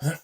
What's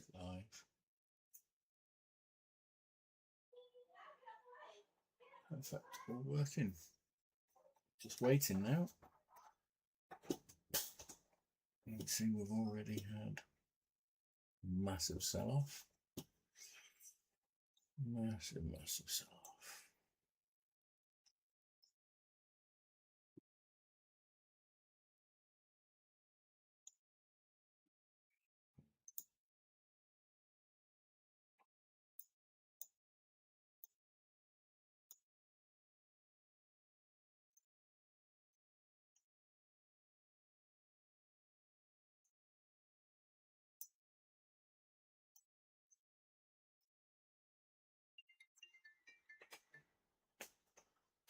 it live? Perfect, all working. Just waiting now. You can see we've already had massive sell-off. Massive sell-off.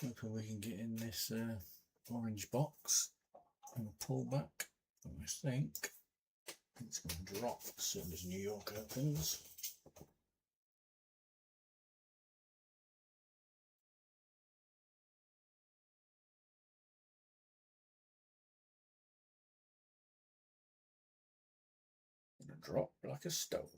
Hoping we can get in this orange box and pull back. I think it's going to drop as soon as New York opens. Gonna drop like a stone.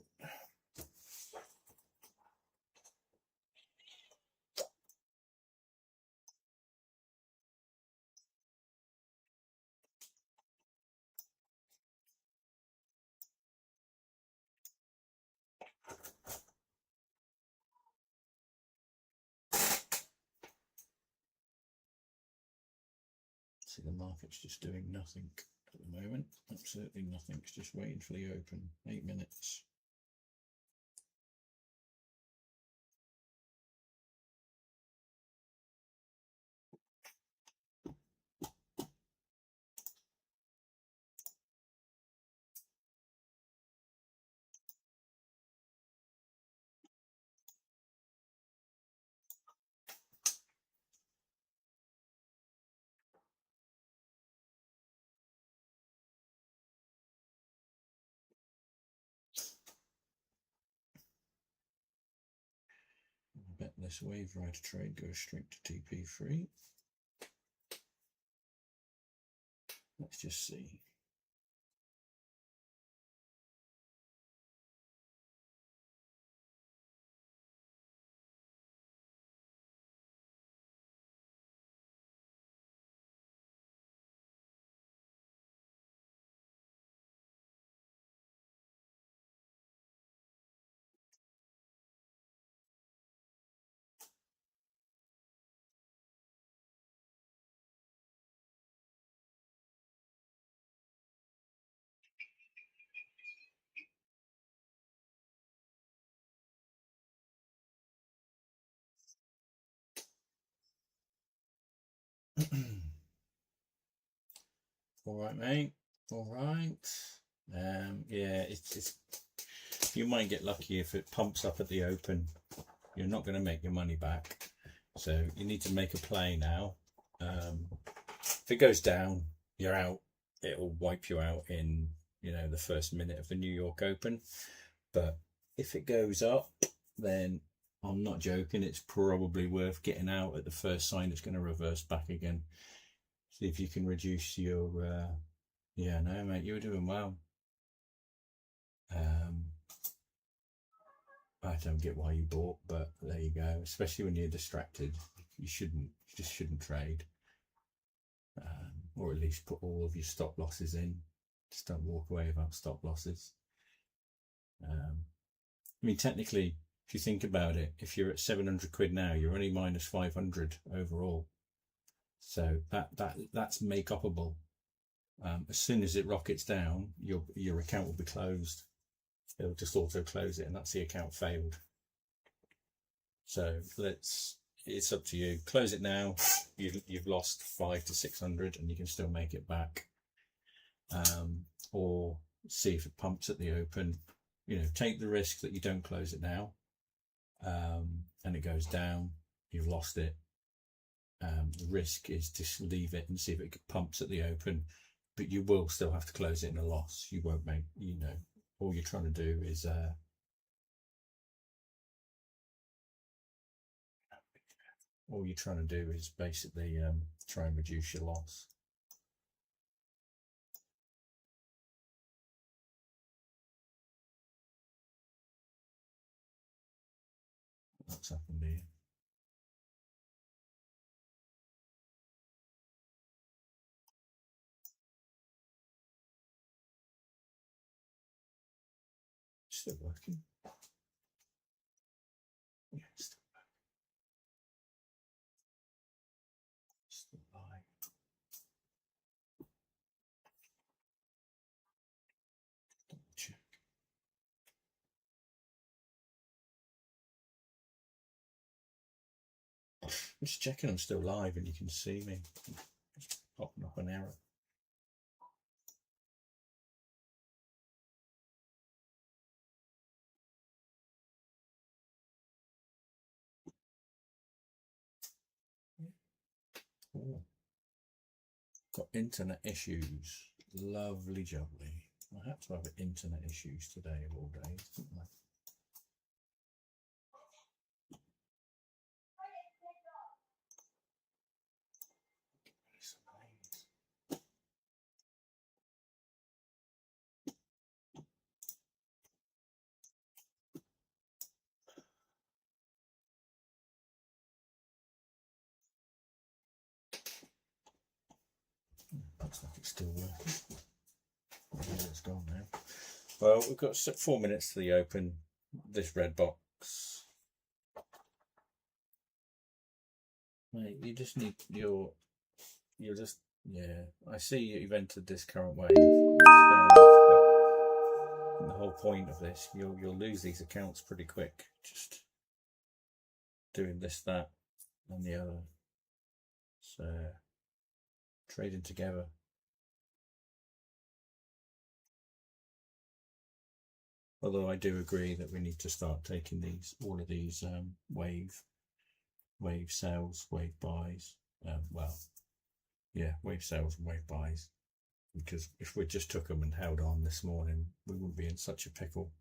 See, the market's just doing nothing at the moment. Absolutely nothing. It's just waiting for the open. 8 minutes. I bet this Wave Rider trade goes straight to TP3. Let's just see. All right, mate. All right. Yeah, it's you might get lucky if it pumps up at the open. You're not going to make your money back, so you need to make a play now. If it goes down, you're out. It'll wipe you out in the first minute of the New York Open. But if it goes up, then I'm not joking. It's probably worth getting out at the first sign it's going to reverse back again. See if you can reduce your. Yeah, no, mate, you were doing well. I don't get why you bought, but there you go. Especially when you're distracted, you just shouldn't trade, or at least put all of your stop losses in. Just don't walk away without stop losses. I mean, technically, if you think about it, if you're at 700 quid now, you're only minus 500 overall. So that's make upable. As soon as it rockets down, your account will be closed. It'll just auto close it, and that's the account failed. So it's up to you. Close it now. You've lost 500 to 600, and you can still make it back. Or see if it pumps at the open. You know, take the risk that you don't close it now, and it goes down. You've lost it. The risk is just leave it and see if it pumps at the open, but you will still have to close it in a loss. You won't make, you know, all you're trying to do is basically try and reduce your loss. What's happened here? Still working. Yeah, still working. Still live. Double check. I'm just checking I'm still live and you can see me. Just popping up an error. Oh. Got internet issues. Lovely jubbly. I had to have internet issues today of all days, didn't I? Looks like it's still working. It's gone now. Well, we've got 4 minutes to the open. This red box. Mate, you just need you'll just, yeah. I see you've entered this current wave. Fair enough, but the whole point of this, you'll lose these accounts pretty quick. Just doing this, that, and the other. So trading together. Although I do agree that we need to start taking all of these wave sales, wave buys. Wave sales and wave buys. Because if we just took them and held on this morning, we wouldn't be in such a pickle.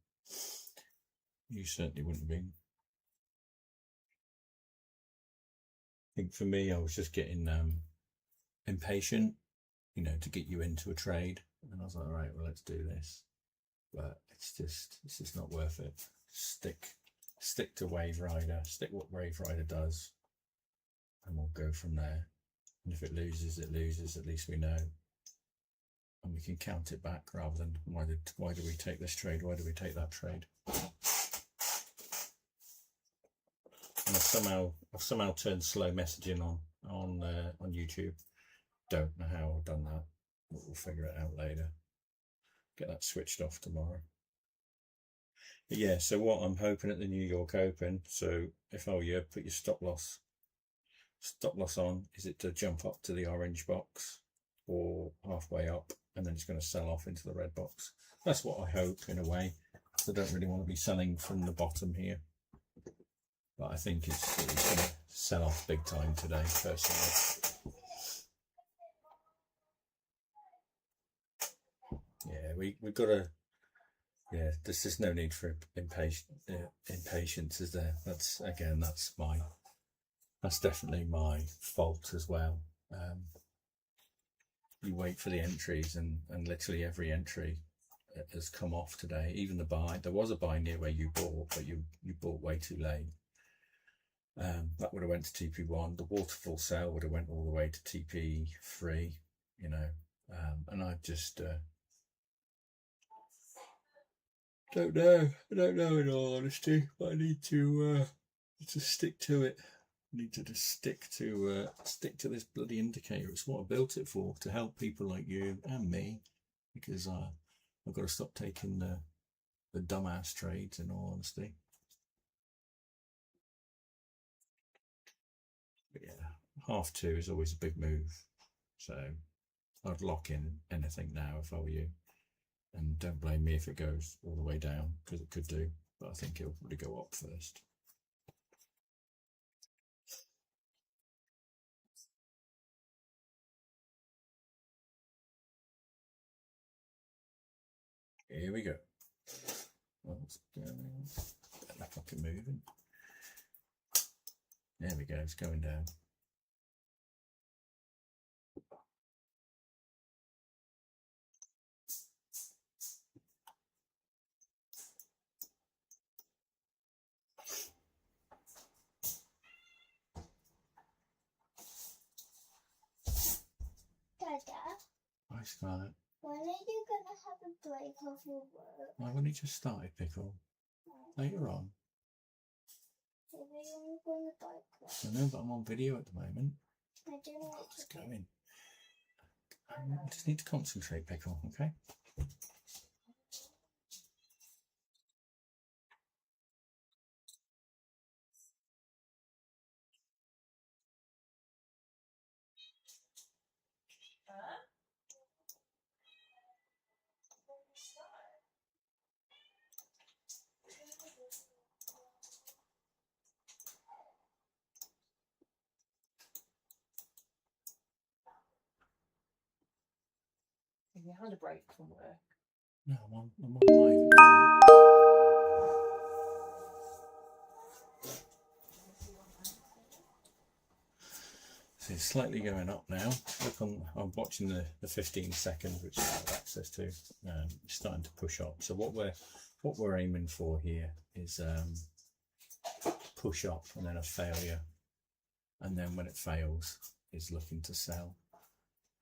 You certainly wouldn't have been. I think for me, I was just getting impatient, you know, to get you into a trade. And I was like, all right, well, let's do this. But it's just not worth it. Stick to Wave Rider. Stick what Wave Rider does, and we'll go from there. And if it loses, it loses. At least we know, and we can count it back rather than why do we take this trade? Why do we take that trade? And I've somehow turned slow messaging on YouTube. Don't know how I've done that. We'll figure it out later. Get that switched off tomorrow. But yeah, so what I'm hoping at the New York Open, so if I were you, put your stop loss on, is it to jump up to the orange box or halfway up, and then it's going to sell off into the red box. That's what I hope, in a way. I don't really want to be selling from the bottom here, but I think it's going to sell off big time today, personally. Yeah, we've got to. Yeah, there's just no need for impatience, is there? That's definitely my fault as well. You wait for the entries, and literally every entry has come off today. Even the buy, there was a buy near where you bought, but you bought way too late. That would have went to TP1. The waterfall sale would have went all the way to TP3, you know, and I've just Don't know. I don't know in all honesty, but I need to stick to it. I need to just stick to this bloody indicator. It's what I built it for, to help people like you and me, because I've got to stop taking the dumbass trades in all honesty. But yeah, 2:30 is always a big move, so I'd lock in anything now if I were you. And don't blame me if it goes all the way down, because it could do, but I think it'll probably go up first. Here we go. What's going on? That fucking moving. There we go, it's going down. Dada, Hi, Scarlett. when are you going to have a break off your work? I've only just started, Pickle. Later on. Maybe you're going to bike ride. I know, but I'm on video at the moment. I don't know what It's to do. going. I just need to concentrate, Pickle, okay? Have you had a break from work? No, I'm on live. So it's slightly going up now. Look, I'm watching the 15 seconds, which I have access to. It's starting to push up. So what we're aiming for here is push up and then a failure, and then when it fails, is looking to sell.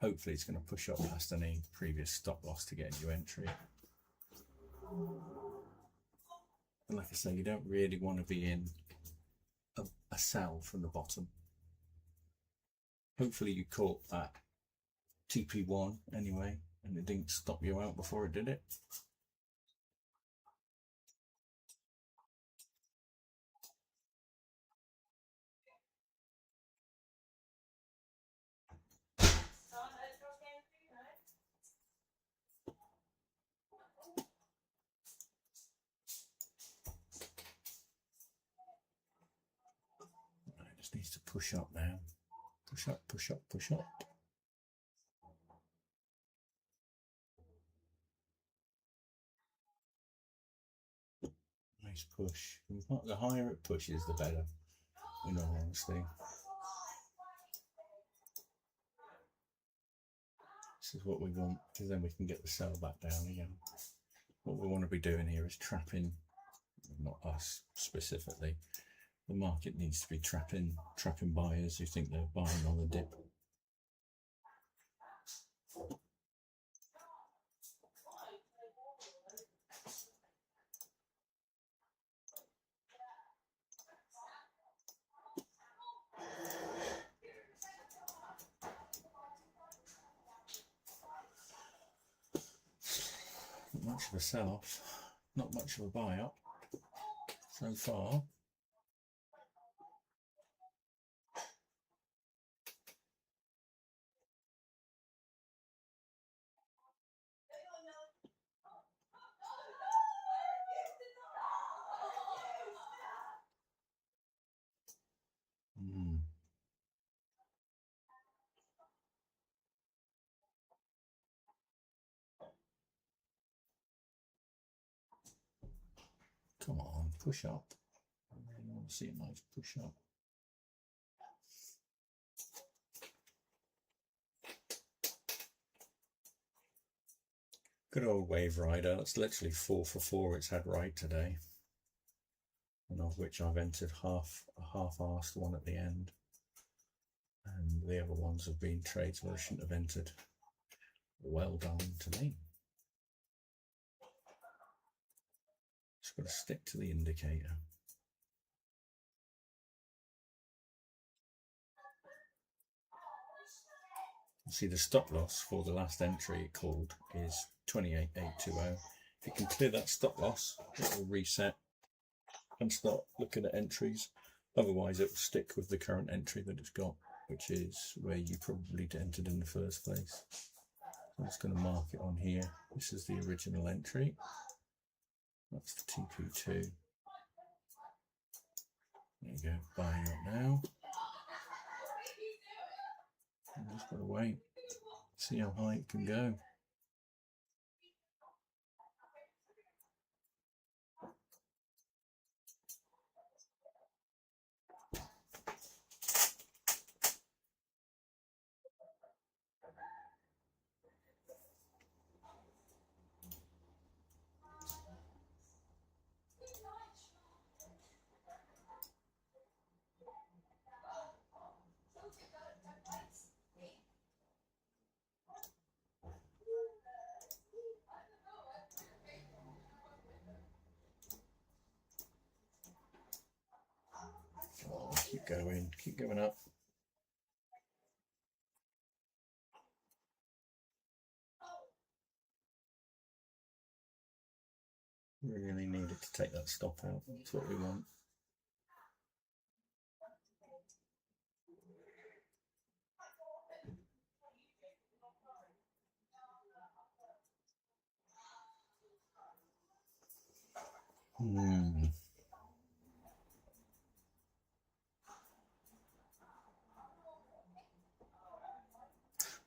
Hopefully, it's going to push up past any previous stop loss to get a new entry. And like I say, you don't really want to be in a sell from the bottom. Hopefully you caught that TP1 anyway, and it didn't stop you out before it did it. It just needs to push up now. Push up, push up, push up. Nice push. The higher it pushes, the better, in all honesty. This is what we want, because then we can get the sell back down again. What we want to be doing here is trapping, not us specifically. The market needs to be trapping buyers who think they're buying on the dip. Not much of a sell-off, not much of a buy-up so far. Come on, push up. I really want to see a nice push up. Good old Wave Rider. That's literally 4 for 4 it's had right today. And of which I've entered a half-arsed one at the end. And the other ones have been trades where I shouldn't have entered. Well done to me. Just got to stick to the indicator. See, the stop loss for the last entry it called is 28,820. If you can clear that stop loss, it will reset and start looking at entries. Otherwise, it will stick with the current entry that it's got, which is where you probably entered in the first place. I'm just going to mark it on here. This is the original entry. That's the TP2. There you go, buying up now. I'm just got to wait, see how high it can go. Keep going up. Really needed to take that stop out. That's what we want.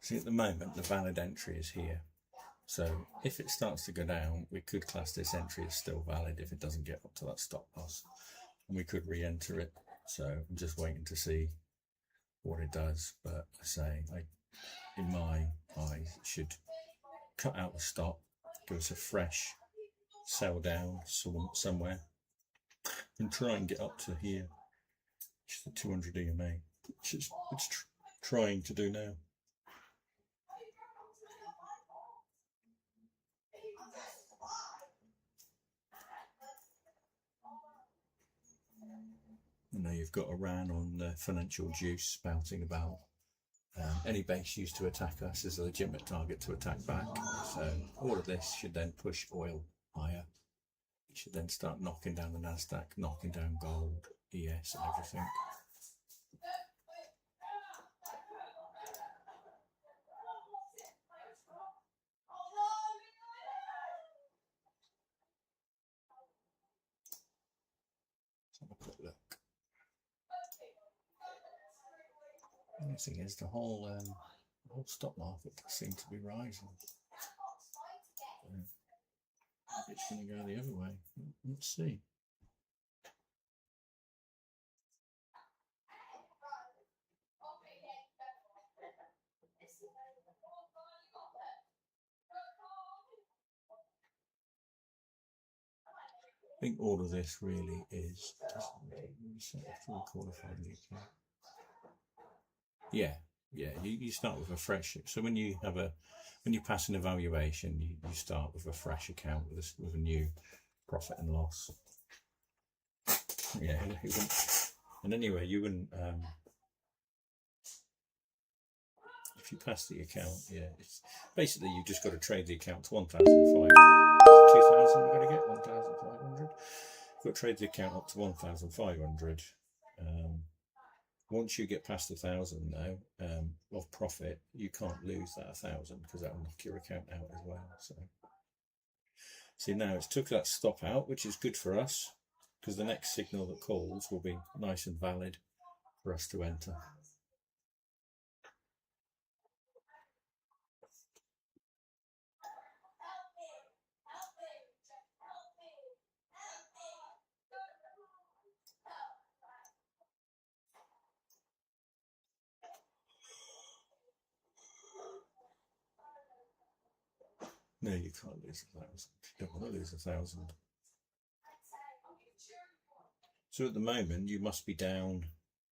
See, at the moment, the valid entry is here. So if it starts to go down, we could class this entry as still valid if it doesn't get up to that stop loss. And we could re-enter it. So I'm just waiting to see what it does. But I say, in my eyes, it should cut out the stop, give us a fresh sell down somewhere, and try and get up to here, which is the 200 EMA, which is it's trying to do now. I know you've got Iran on the financial juice spouting about any base used to attack us is a legitimate target to attack back. So all of this should then push oil higher. It should then start knocking down the Nasdaq, knocking down gold, ES, and everything. Let's have a quick look. The only thing is the whole stock market seems to be rising. It's going to go the other way. Let's see. I think all of this really is. Yeah, you start with a fresh. So when you pass an evaluation, you start with a fresh account with a new profit and loss. Yeah, and anyway, you wouldn't. If you pass the account, yeah, it's basically you just got to trade the account to 1,500. 2,000 you're going to get 1,500. You've got to trade the account up to 1,500. Once you get past 1,000 now of profit, you can't lose that 1,000 because that will knock your account out as well. So, see, now it's took that stop out, which is good for us because the next signal that calls will be nice and valid for us to enter. No, you can't lose 1,000. You don't want to lose 1,000. So at the moment, you must be down.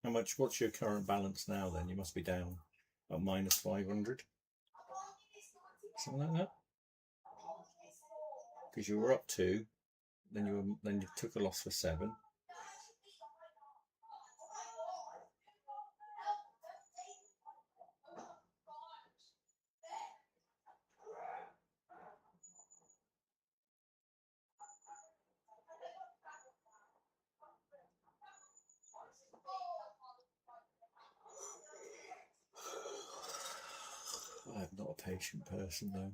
How much? What's your current balance now? Then you must be down at minus 500, something like that. Because you were up to then you took a loss for 7. I'm not a patient person though.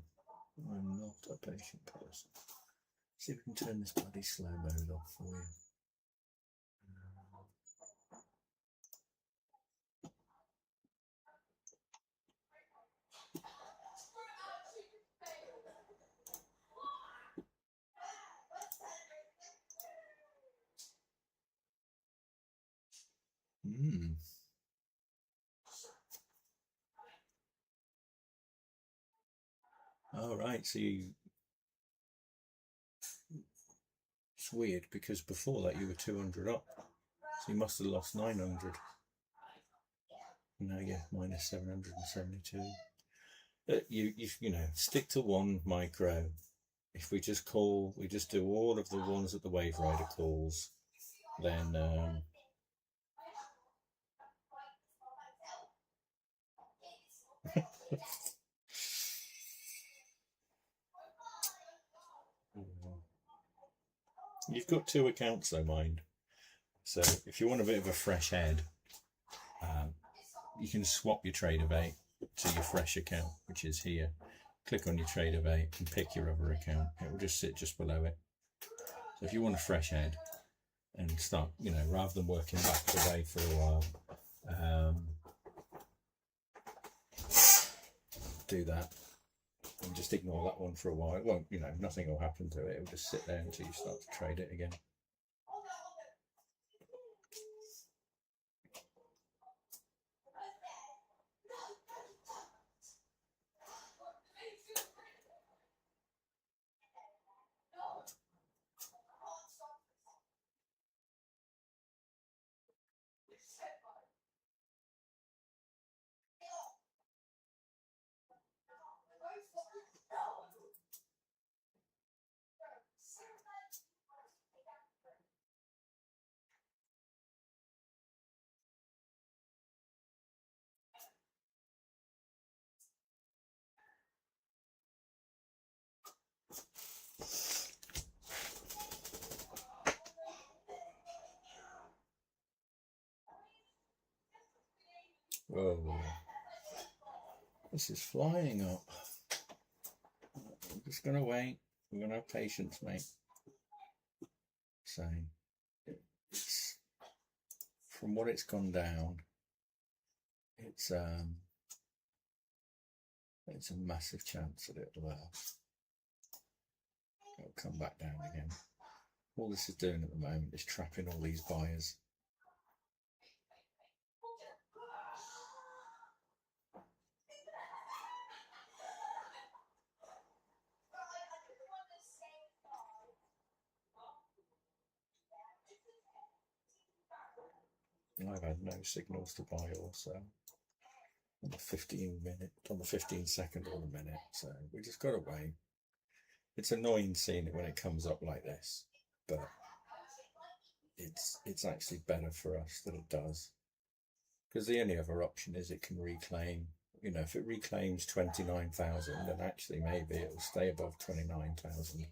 I'm not a patient person. See if we can turn this bloody slow mode off for you. All right, so it's weird because before that you were 200 up, so you must have lost 900. Now you're minus 772. You know, stick to one micro. If we just do all of the ones that the Wave Rider calls, then you've got 2 accounts though, mind. So if you want a bit of a fresh head, you can swap your TradingView to your fresh account, which is here. Click on your TradingView and pick your other account. It will just sit just below it. So if you want a fresh head and start, you know, rather than working back away for a while, do that and just ignore that one for a while. It won't, you know, nothing will happen to it. It will just sit there until you start to trade it again. Whoa, this is flying up. I'm just going to wait. We're going to have patience, mate. So, it's, from what it's gone down, it's a massive chance that it'll come back down again. All this is doing at the moment is trapping all these buyers. I've had no signals to buy also on the 15-second or the minute, so we just got to wait. It's annoying seeing it when it comes up like this, but it's actually better for us that it does, because the only other option is it can reclaim. You know, if it reclaims 29,000, then actually maybe it will stay above 29,000.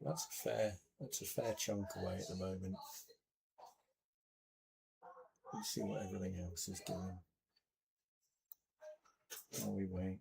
That's a fair chunk away at the moment. Let's see what everything else is doing while we wait.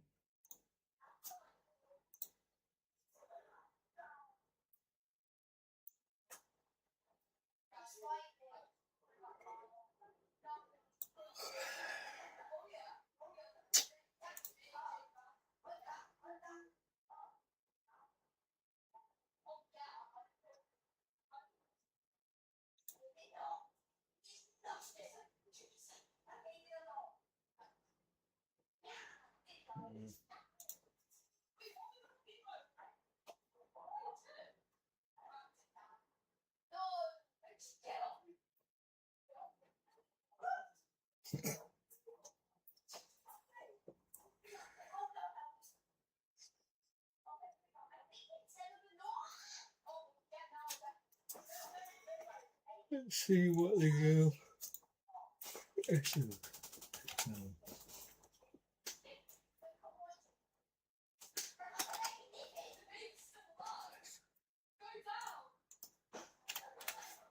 see what they do.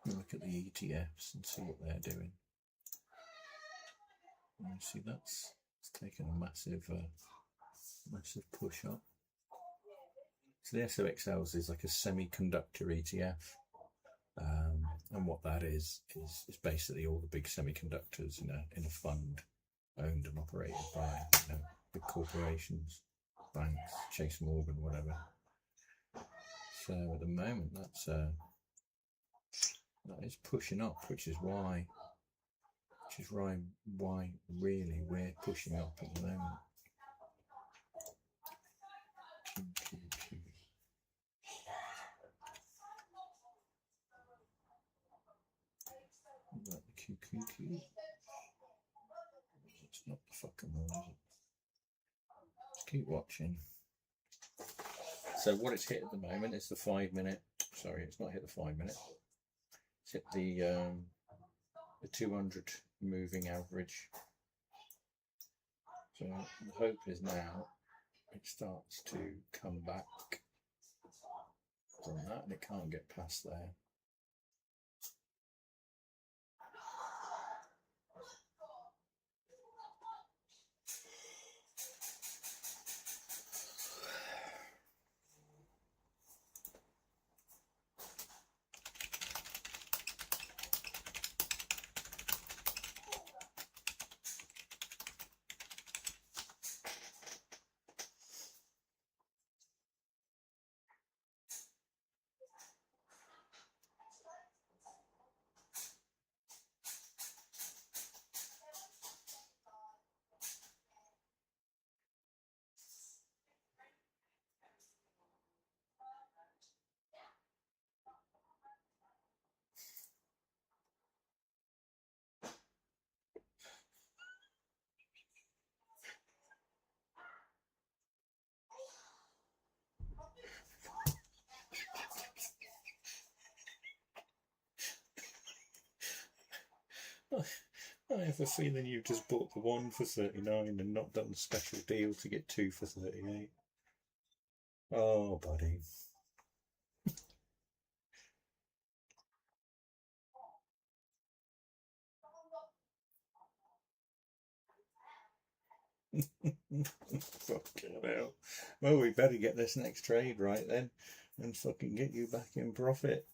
Look at the ETFs and see what they're doing. You see it's taken a massive push up. So the SOXLs is like a semiconductor ETF, and what that is basically all the big semiconductors in a fund owned and operated by big corporations, banks, Chase Morgan, whatever. So at the moment that is pushing up, which is why really we're pushing up at the moment. Like the QQQ. It's not the fucking one, is it? Just keep watching. So what it's hit at the moment is the 5 minute. Sorry, it's not hit the 5 minute. It's hit the 200 moving average. So the hope is now it starts to come back from that, and it can't get past there. I have a feeling you've just bought the one for 39 and not done the special deal to get two for 38. Oh, buddy. Fucking hell. Well, we better get this next trade right then and fucking get you back in profit.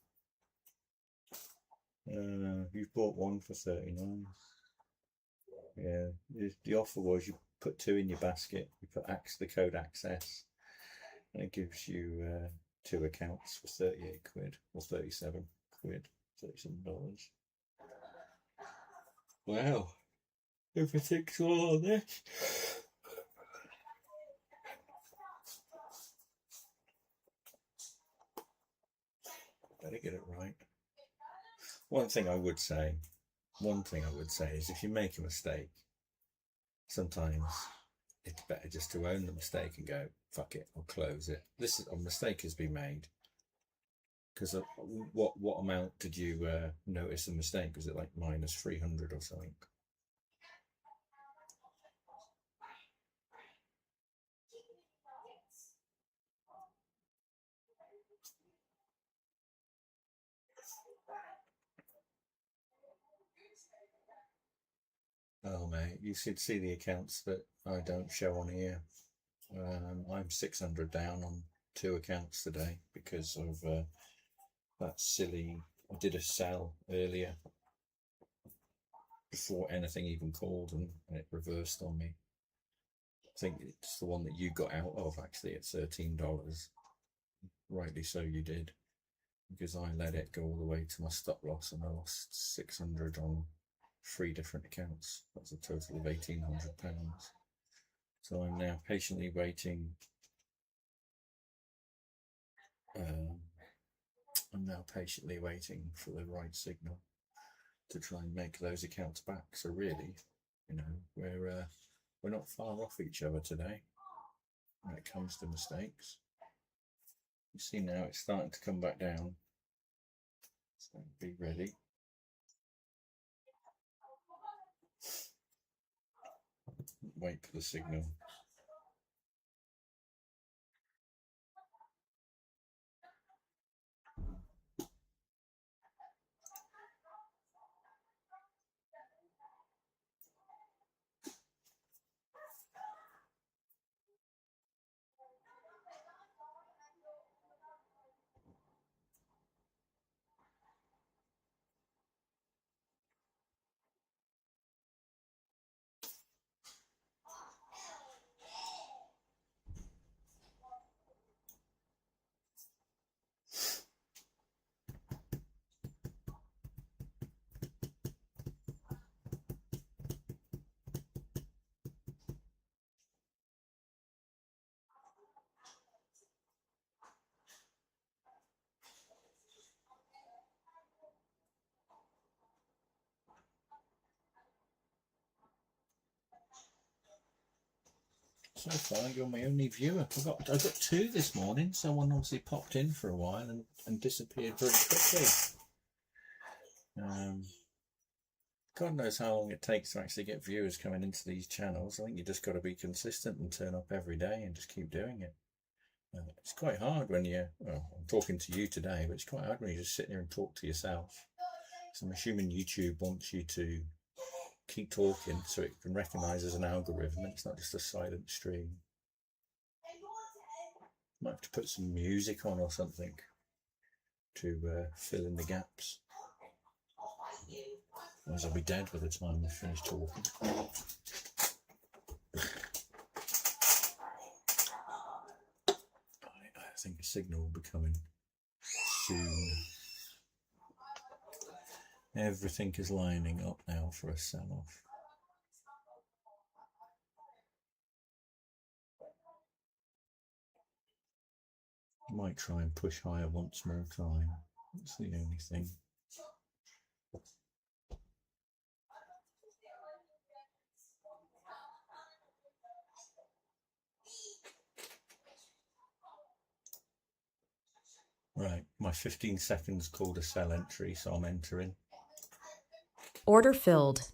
You've bought one for 39. Yeah, the offer was you put two in your basket, you put the code access, and it gives you 2 accounts for 38 quid or 37 quid, $37. Wow, if it takes all of this. Better get it right. One thing I would say is if you make a mistake, sometimes it's better just to own the mistake and go, fuck it, I'll close it. A mistake has been made. Because what amount did you notice the mistake? Was it like minus 300 or something? Oh mate, you should see the accounts that I don't show on here. I'm 600 down on 2 accounts today because of that silly. I did a sell earlier before anything even called, and it reversed on me. I think it's the one that you got out of actually at $13. Rightly so, you did, because I let it go all the way to my stop loss, and I lost 600 on 3 different accounts. That's a total of £1,800. So I'm now patiently waiting. For the right signal to try and make those accounts back. So really, we're not far off each other today when it comes to mistakes. You see now it's starting to come back down. So be ready. wait for the signal. So far, you're my only viewer. I got two this morning. Someone obviously popped in for a while and disappeared very quickly. God knows how long it takes to actually get viewers coming into these channels. I think you just got to be consistent and turn up every day and just keep doing it. It's quite hard when well, I'm talking to you today, but it's quite hard when you just sit there and talk to yourself. So I'm assuming YouTube wants you to keep talking so it can recognise as an algorithm and it's not just a silent stream. Might have to put some music on or something to fill in the gaps. Otherwise I'll be dead by the time we finish talking. I think a signal will be coming soon. Everything is lining up now for a sell-off. Might try and push higher once more time. That's the only thing. Right, my 15 seconds called a sell entry, so I'm entering. Order filled.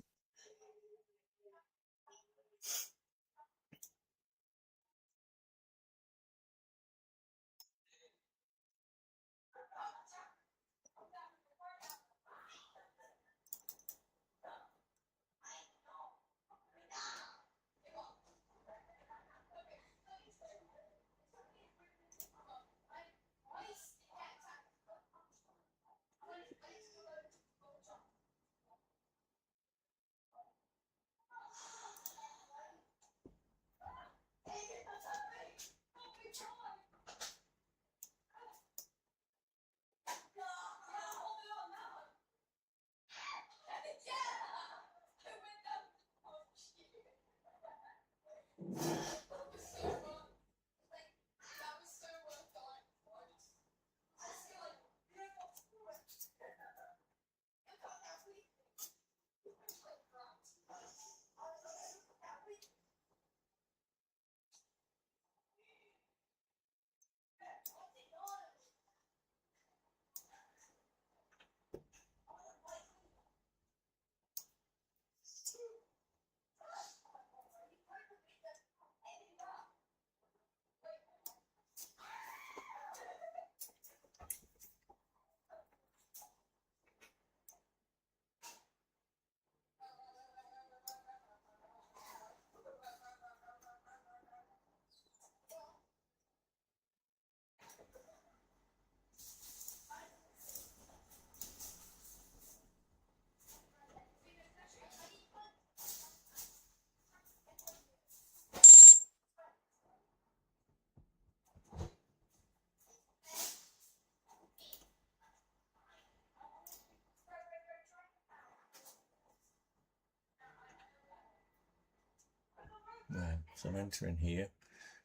Right, so I'm entering here,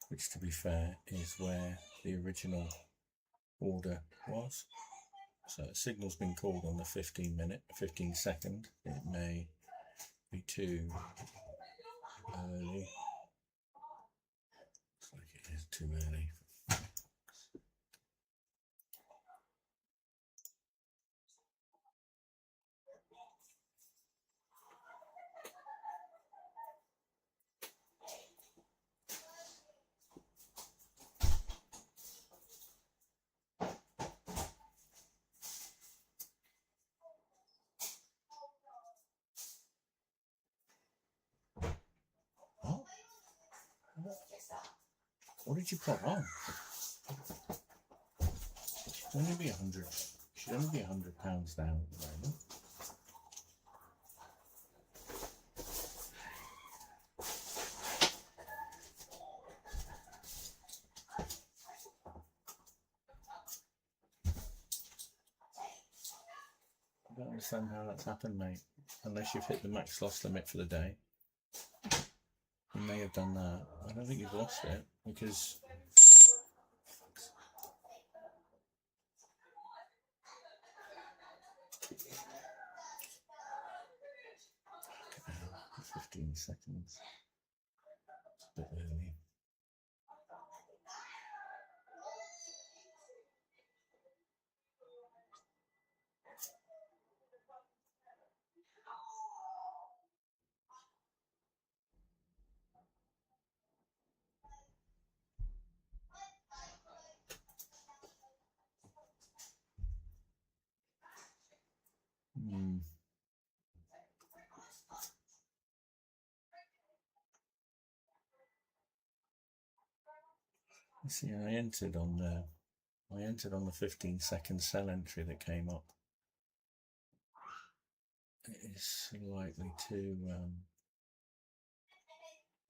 which to be fair is where the original order was. So the signal's been called on the 15 second. It may be too early. Looks like it is too early. What did you put on? Should only be 100. Should only be £100 down at the moment. I don't understand how that's happened, mate. Unless you've hit the max loss limit for the day. You may have done that. I don't think you've lost it because now, 15 seconds. It's a bit early. See, I entered on the 15-second sell entry that came up. It is slightly too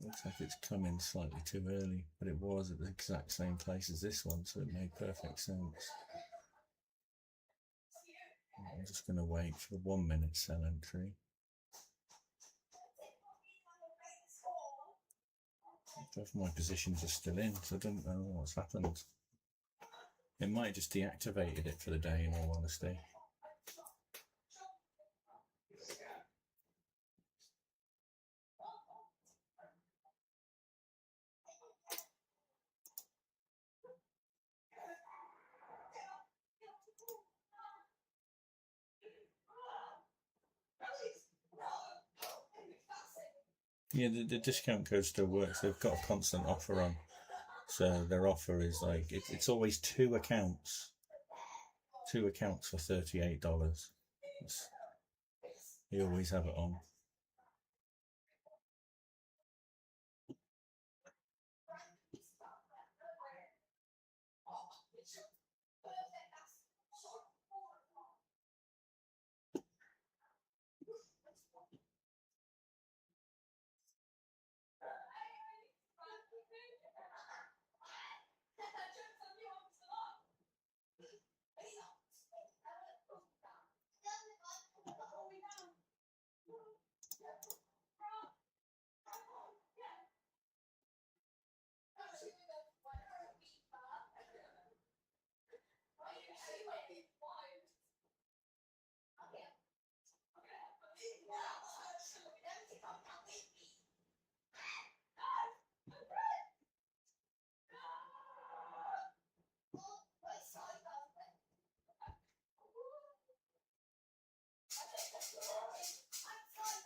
looks like it's come in slightly too early, but it was at the exact same place as this one, so it made perfect sense. I'm just going to wait for the 1 minute sell entry. Both my positions are still in, so I don't know what's happened. It might have just deactivated it for the day, in all honesty. Yeah, the discount code still works. They've got a constant offer on. So their offer is like, it's always 2 accounts. 2 accounts for $38. They always have it on.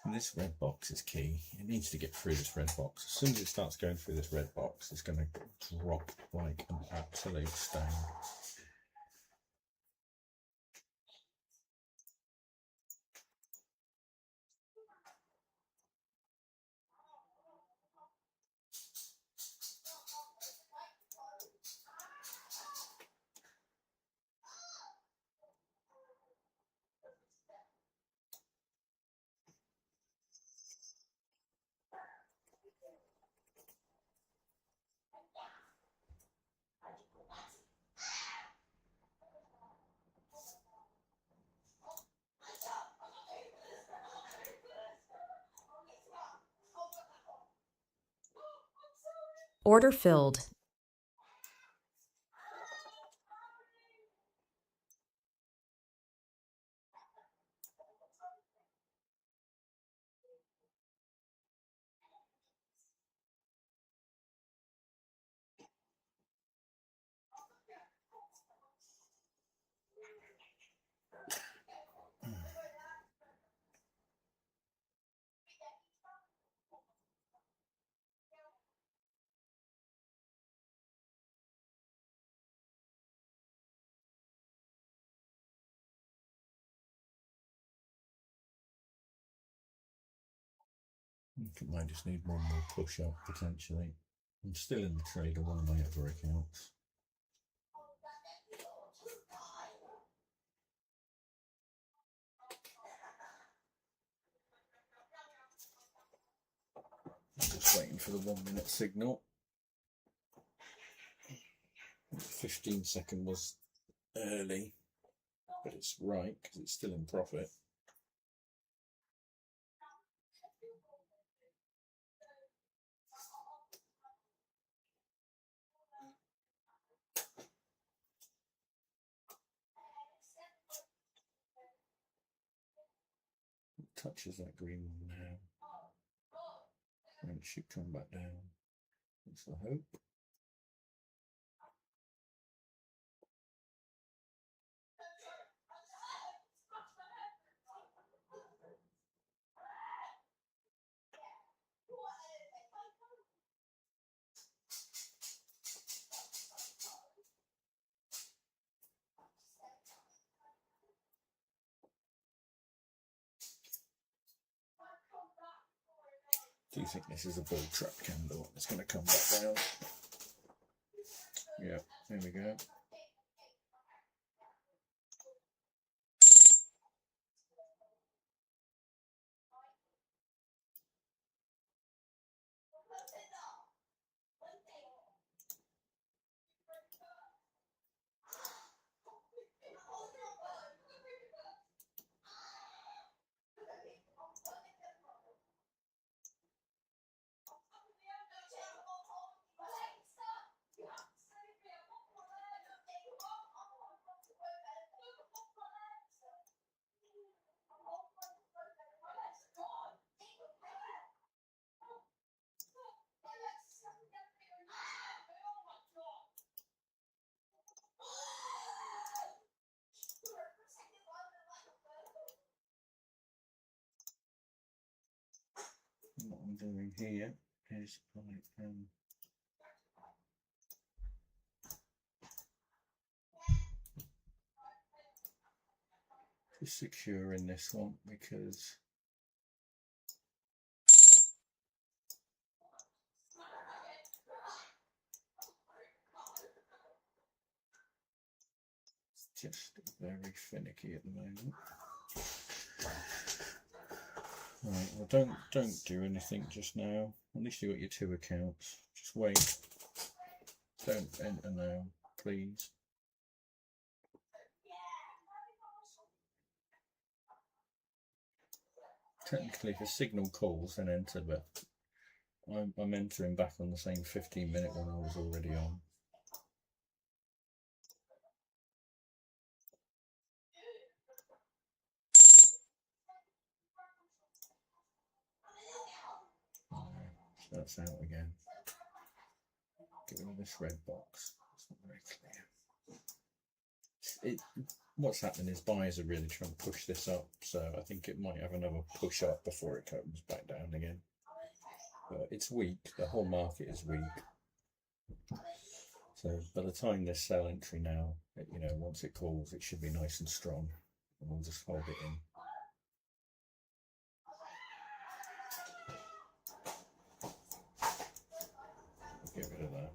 And this red box is key. It needs to get through this red box. As soon as it starts going through this red box, it's going to drop like an absolute stone. Order filled. I think it might just need one more push up potentially. I'm still in the trade on one of my other accounts. Just waiting for the 1 minute signal. 15-second was early, but it's right because it's still in profit. It touches that green one now, and it should come back down. That's the hope. Do you think this is a bull trap candle? It's going to come back down. Yeah, there we go. What I'm doing here is just securing this one because it's just very finicky at the moment. Right, well don't do anything just now. At least you got your 2 accounts. Just wait. Don't enter now, please. Technically, if a signal calls, then enter, but I'm entering back on the same 15-minute one I was already on. So that's out again. Get rid of this red box. It's not very clear. What's happening is buyers are really trying to push this up, so I think it might have another push up before it comes back down again. But it's weak. The whole market is weak. So by the time this sell entry now, once it calls, it should be nice and strong, and we'll just hold it in. Get rid of that.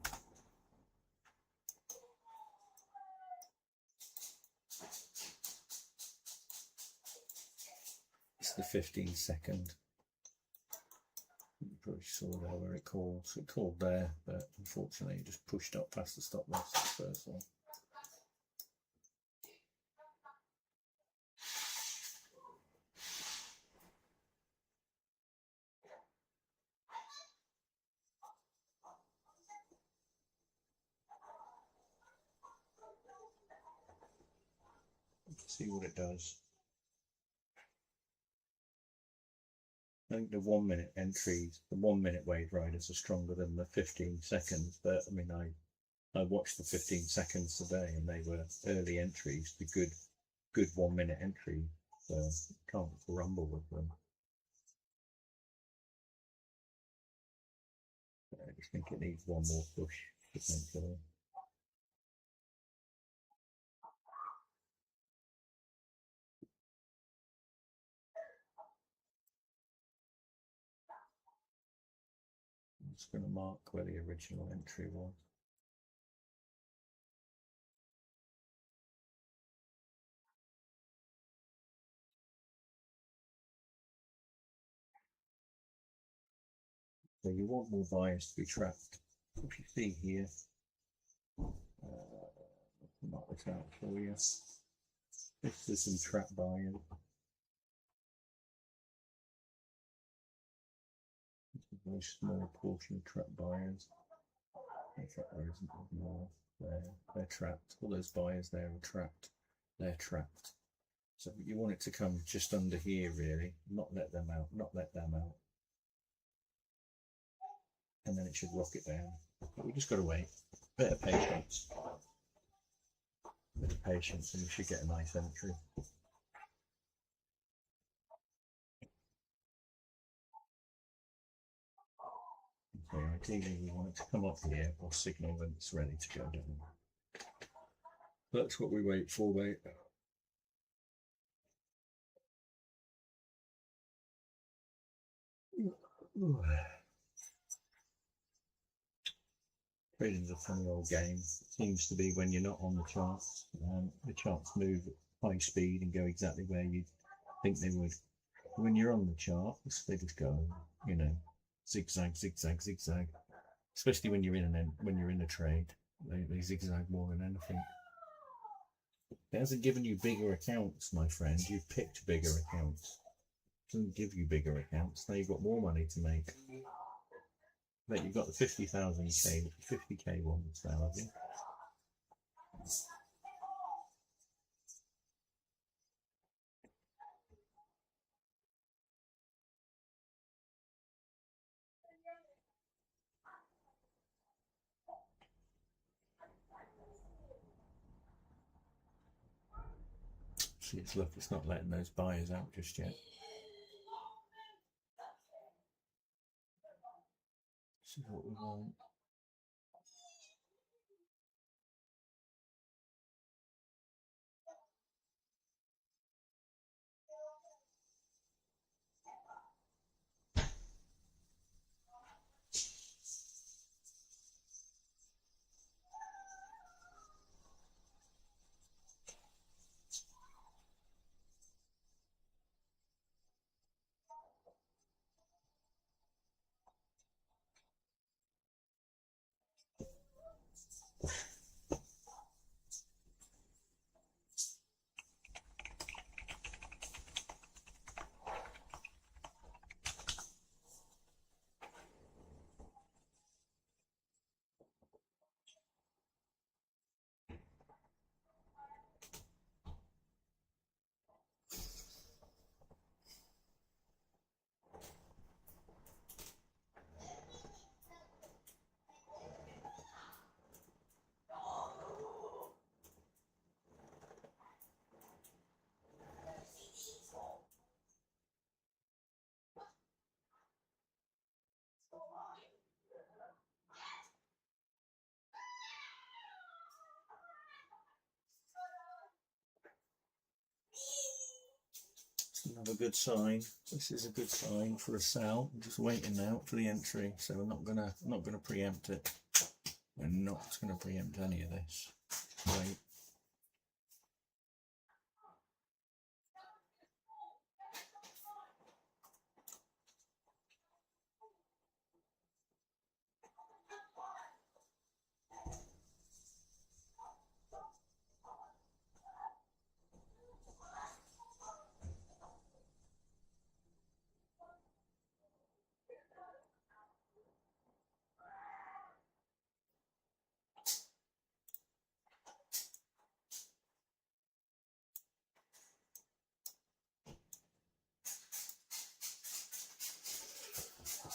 It's the 15-second. You probably saw there where it called. So it called there, but unfortunately it just pushed up past the stop loss, the first one. Let's see what it does. I think the 1 minute entries, the 1 minute wave riders are stronger than the 15 seconds, but I mean, I watched the 15 seconds today and they were early entries, the good 1 minute entry, so can't rumble with them. I just think it needs one more push, potentially. I'm just going to mark where the original entry was. So you want more buyers to be trapped. If you see here, mark this out for you. This is some trap buyers. A very small portion of trap buyers. In fact, there isn't more there. They're trapped. All those buyers there are trapped. They're trapped. So you want it to come just under here, really. Not let them out. Not let them out. And then it should rocket down. But we just got to wait. Bit of patience. Bit of patience, and you should get a nice entry. So ideally we want it to come up here or signal when it's ready to go down. That's what we wait for, mate. Trading's a funny old game. It seems to be when you're not on the charts. The charts move at high speed and go exactly where you think they would. When you're on the chart, they just go, you know, zigzag, zigzag, zigzag. Especially when you're in a trade, they zigzag more than anything. It hasn't given you bigger accounts, my friend. You've picked bigger accounts. It doesn't give you bigger accounts. Now you've got more money to make. But you've got the 50k ones now, have you? See, look, it's not letting those buyers out just yet. See what we want. Another good sign. This is a good sign for a sell. I'm just waiting now for the entry, so we're not gonna preempt it. We're not gonna preempt any of this. Wait.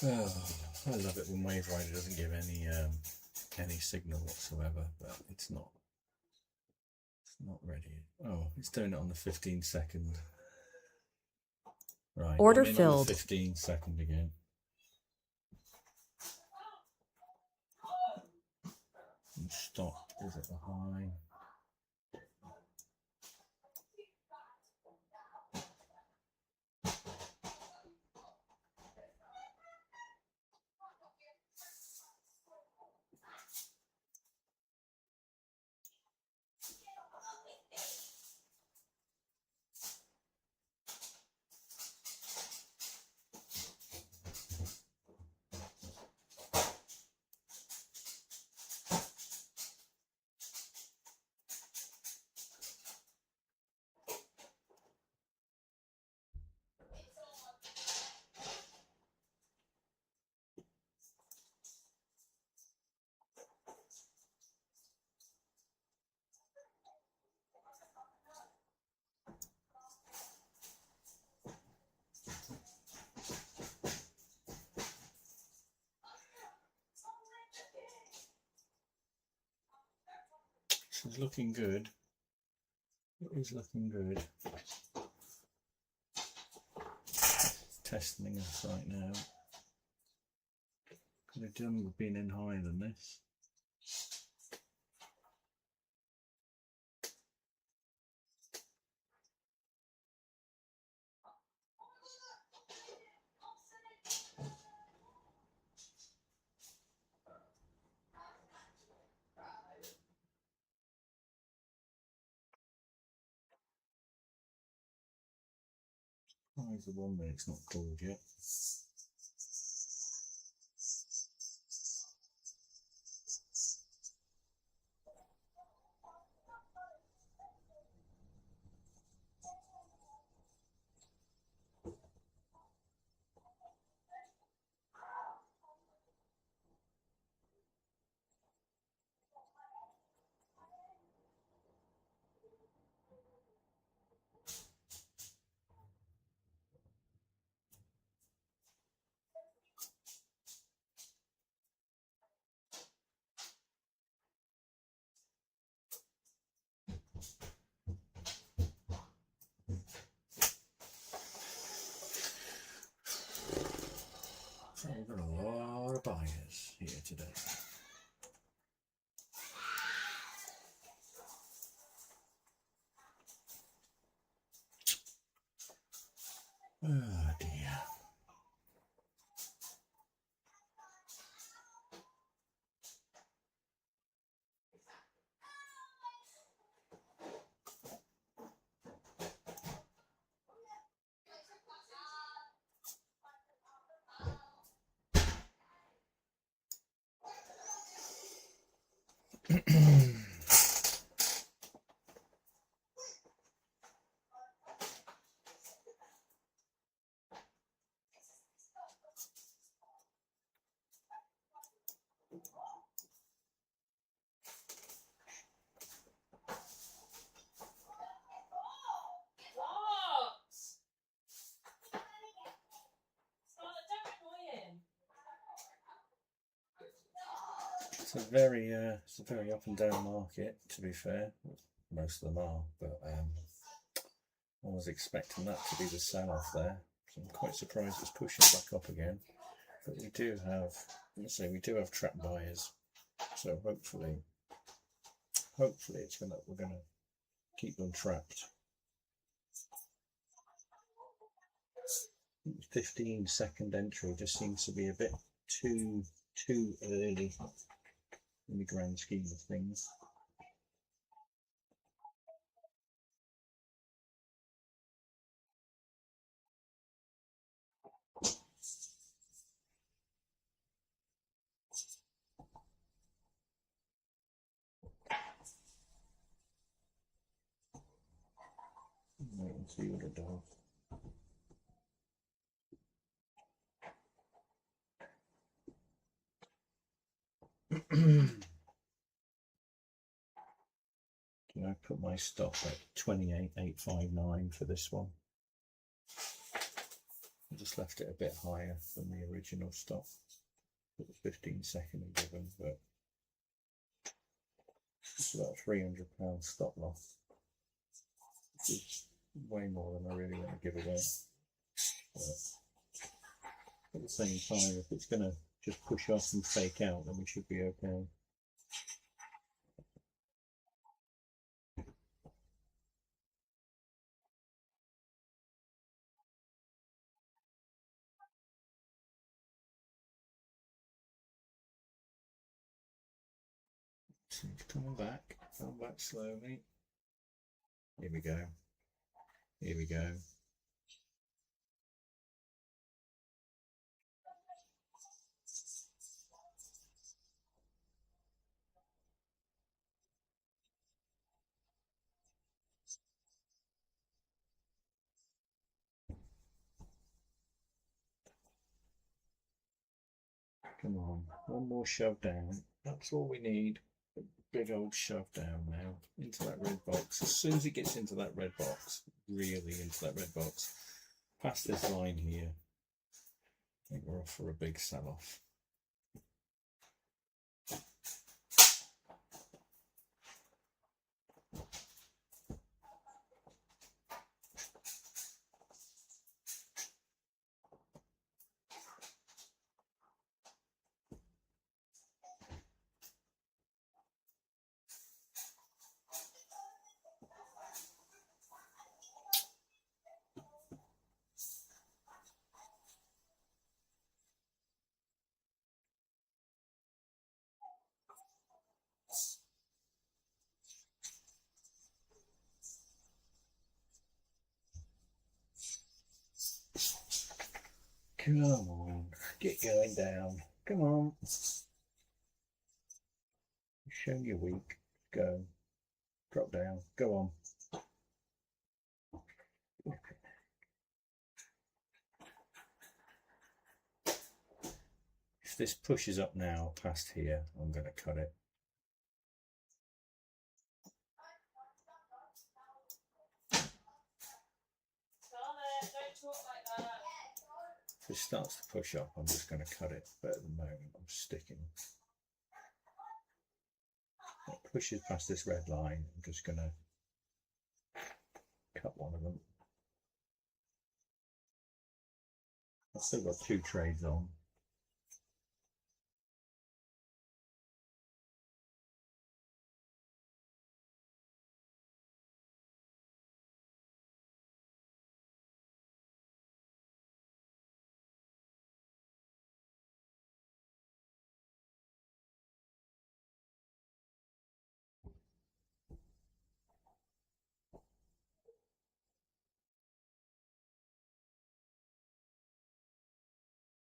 Oh, I love it when Wave Rider doesn't give any signal whatsoever, but it's not ready. Oh, it's doing it on the 15-second. Right. Order I'm in filled. On the 15-second again. And stop is at the high. this is looking good. It is looking good. Testing us right now. Could have done with being in higher than this. Where's the 1 minute's not called yet? So we've got a lot of buyers here today. Oh dear. It's a very up and down market, to be fair. Most of them are, but I was expecting that to be the sell-off there. So I'm quite surprised it's pushing back up again. But we do have, let's say, we do have trap buyers. So hopefully we're gonna keep them trapped. 15-second entry just seems to be a bit too early in the grand scheme of things. Wait and see what it does. I put my stop at 28,859 for this one. I just left it a bit higher than the original stop. Put the 15-second given, but it's about £300 stop loss, which is way more than I really want to give away. But at the same time, if it's going to just push off and fake out, then we should be okay. So it's coming back slowly. Here we go. Here we go. Come on, one more shove down. That's all we need. A big old shove down now into that red box. As soon as it gets into that red box, really into that red box, past this line here, I think we're off for a big sell-off. Come on, get going down. Come on. Show your weak. Go. Drop down. Go on. If this pushes up now past here, I'm going to cut it. If it starts to push up, I'm just going to cut it, but at the moment I'm sticking. It pushes past this red line, I'm just going to cut one of them. I've still got 2 trades on.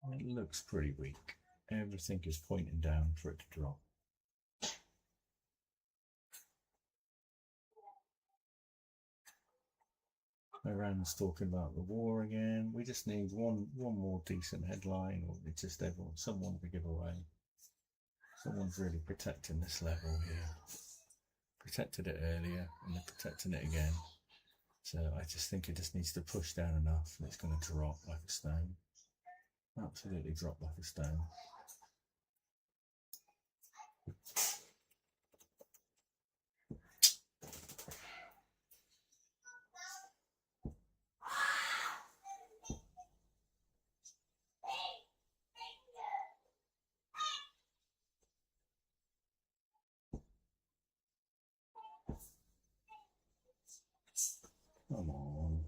It looks pretty weak. Everything is pointing down for it to drop. Iran's talking about the war again. We just need one more decent headline, or it's just someone to give away. Someone's really protecting this level here. Protected it earlier, and they're protecting it again. So I just think it just needs to push down enough, and it's going to drop like a stone. Absolutely drop like a stone. Come on.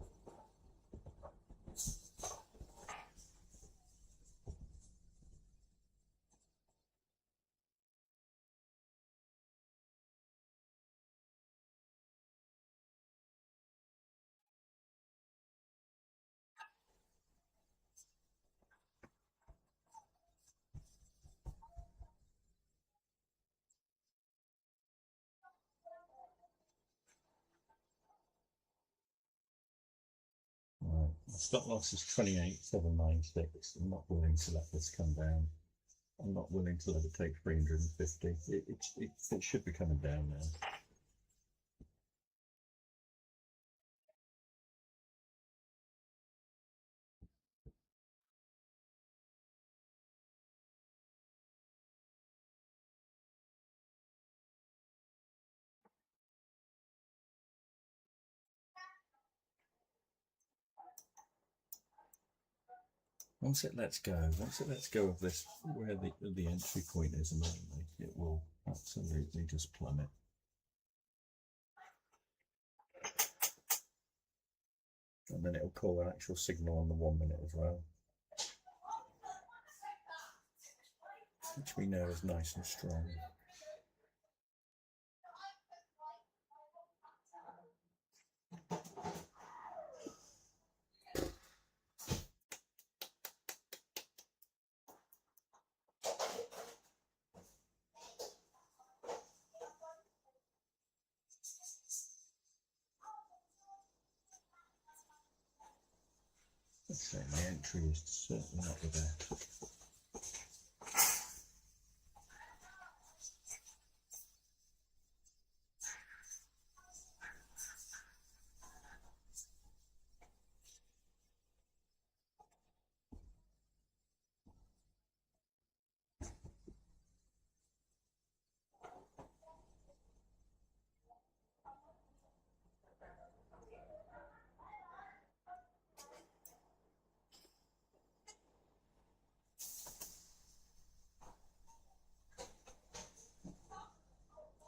Right. My stop loss is 28,796. I'm not willing to let this come down. I'm not willing to let it take 350. It should be coming down now. Once it lets go of this, where the entry point is immediately, it will absolutely just plummet. And then it'll call an actual signal on the 1 minute as well, which we know is nice and strong. Let's say my entry is certainly not the best.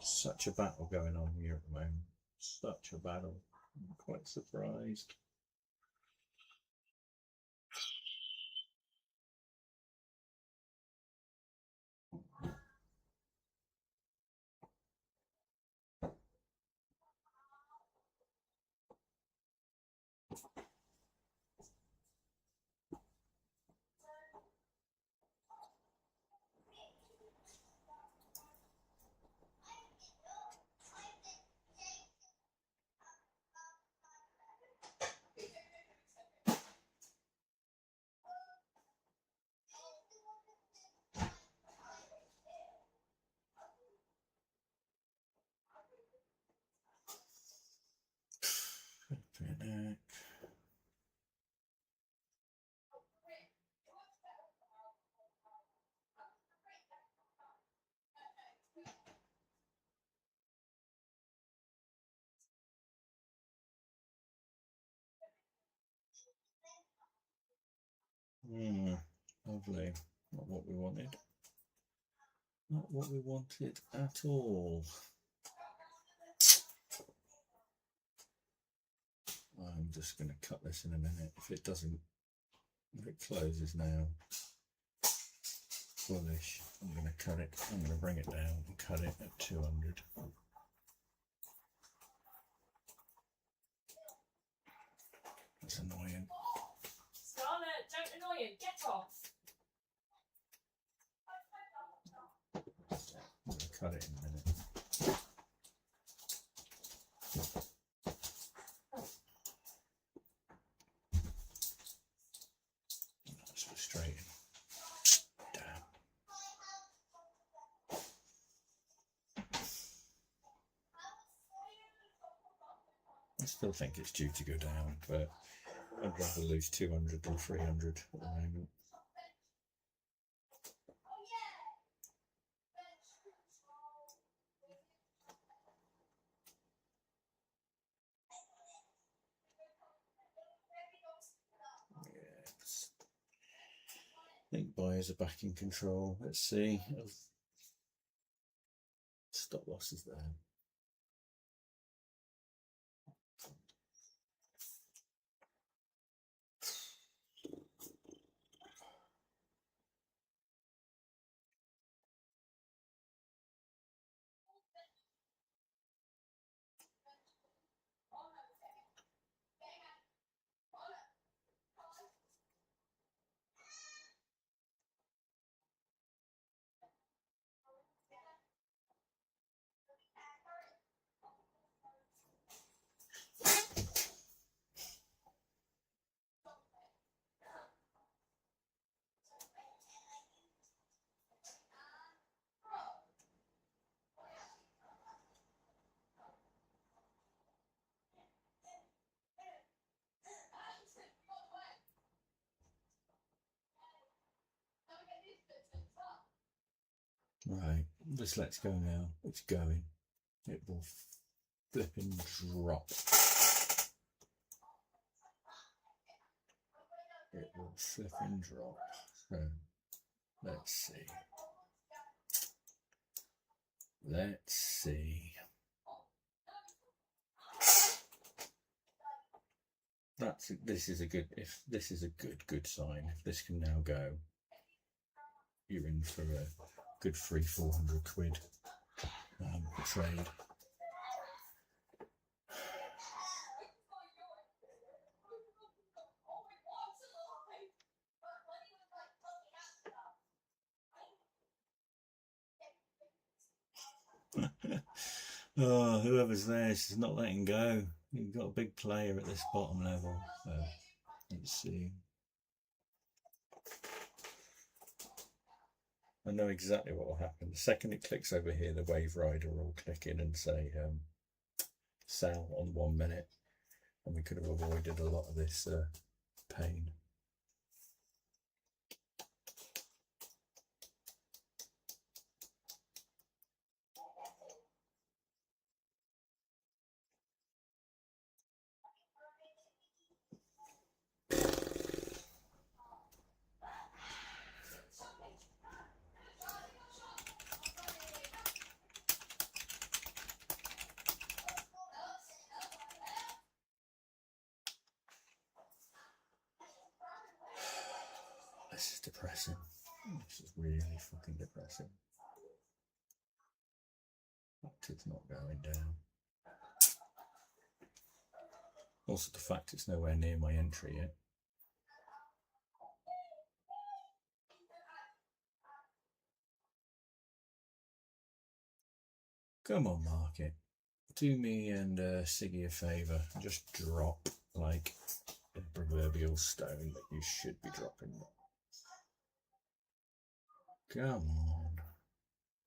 Such a battle going on here at the moment. Such a battle. I'm quite surprised. Lovely. Not what we wanted. Not what we wanted at all. I'm just going to cut this in a minute. If it closes now, bullish, I'm going to cut it. I'm going to bring it down and cut it at 200. That's annoying. Scarlett, don't annoy him. Get off. I'm going to cut it in a minute. That's frustrating. Damn. I still think it's due to go down, but I'd rather lose 200 than 300 at the moment. I think buyers are back in control. Let's see. Stop losses there. Right, just let's go now. It's going. It will flip and drop. It will flip and drop. So let's see. Let's see. This is a good sign. If this can now go, you're in for a good 300-400 quid trade. Oh, whoever's there is not letting go. You've got a big player at this bottom level. So let's see. I know exactly what will happen. The second it clicks over here, the Wave Rider will click in and say sell on 1 minute, and we could have avoided a lot of this pain. This is depressing. This is really fucking depressing. It's not going down. Also the fact it's nowhere near my entry yet. Come on, market. Do me and Siggy a favour. Just drop like the proverbial stone that you should be dropping. Come on.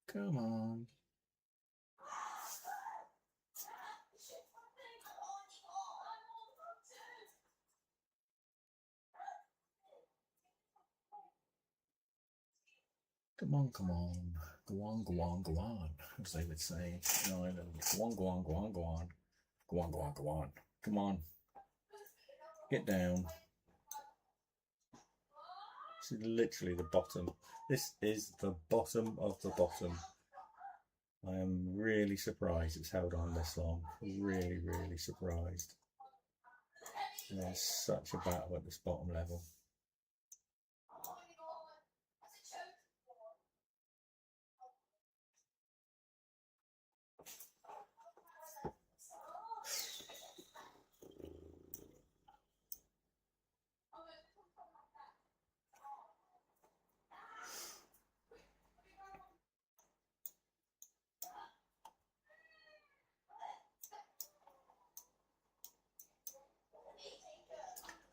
Come on. Come on, come on. Go on, go on, go on. As they would say in Ireland. Go on, go on, go on, go on. Go on, go on, go on. Come on. Get down. This is literally the bottom. This is the bottom of the bottom. I am really surprised it's held on this long. Really, really surprised. And there's such a battle at this bottom level.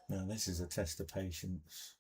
Now this is a test of patience.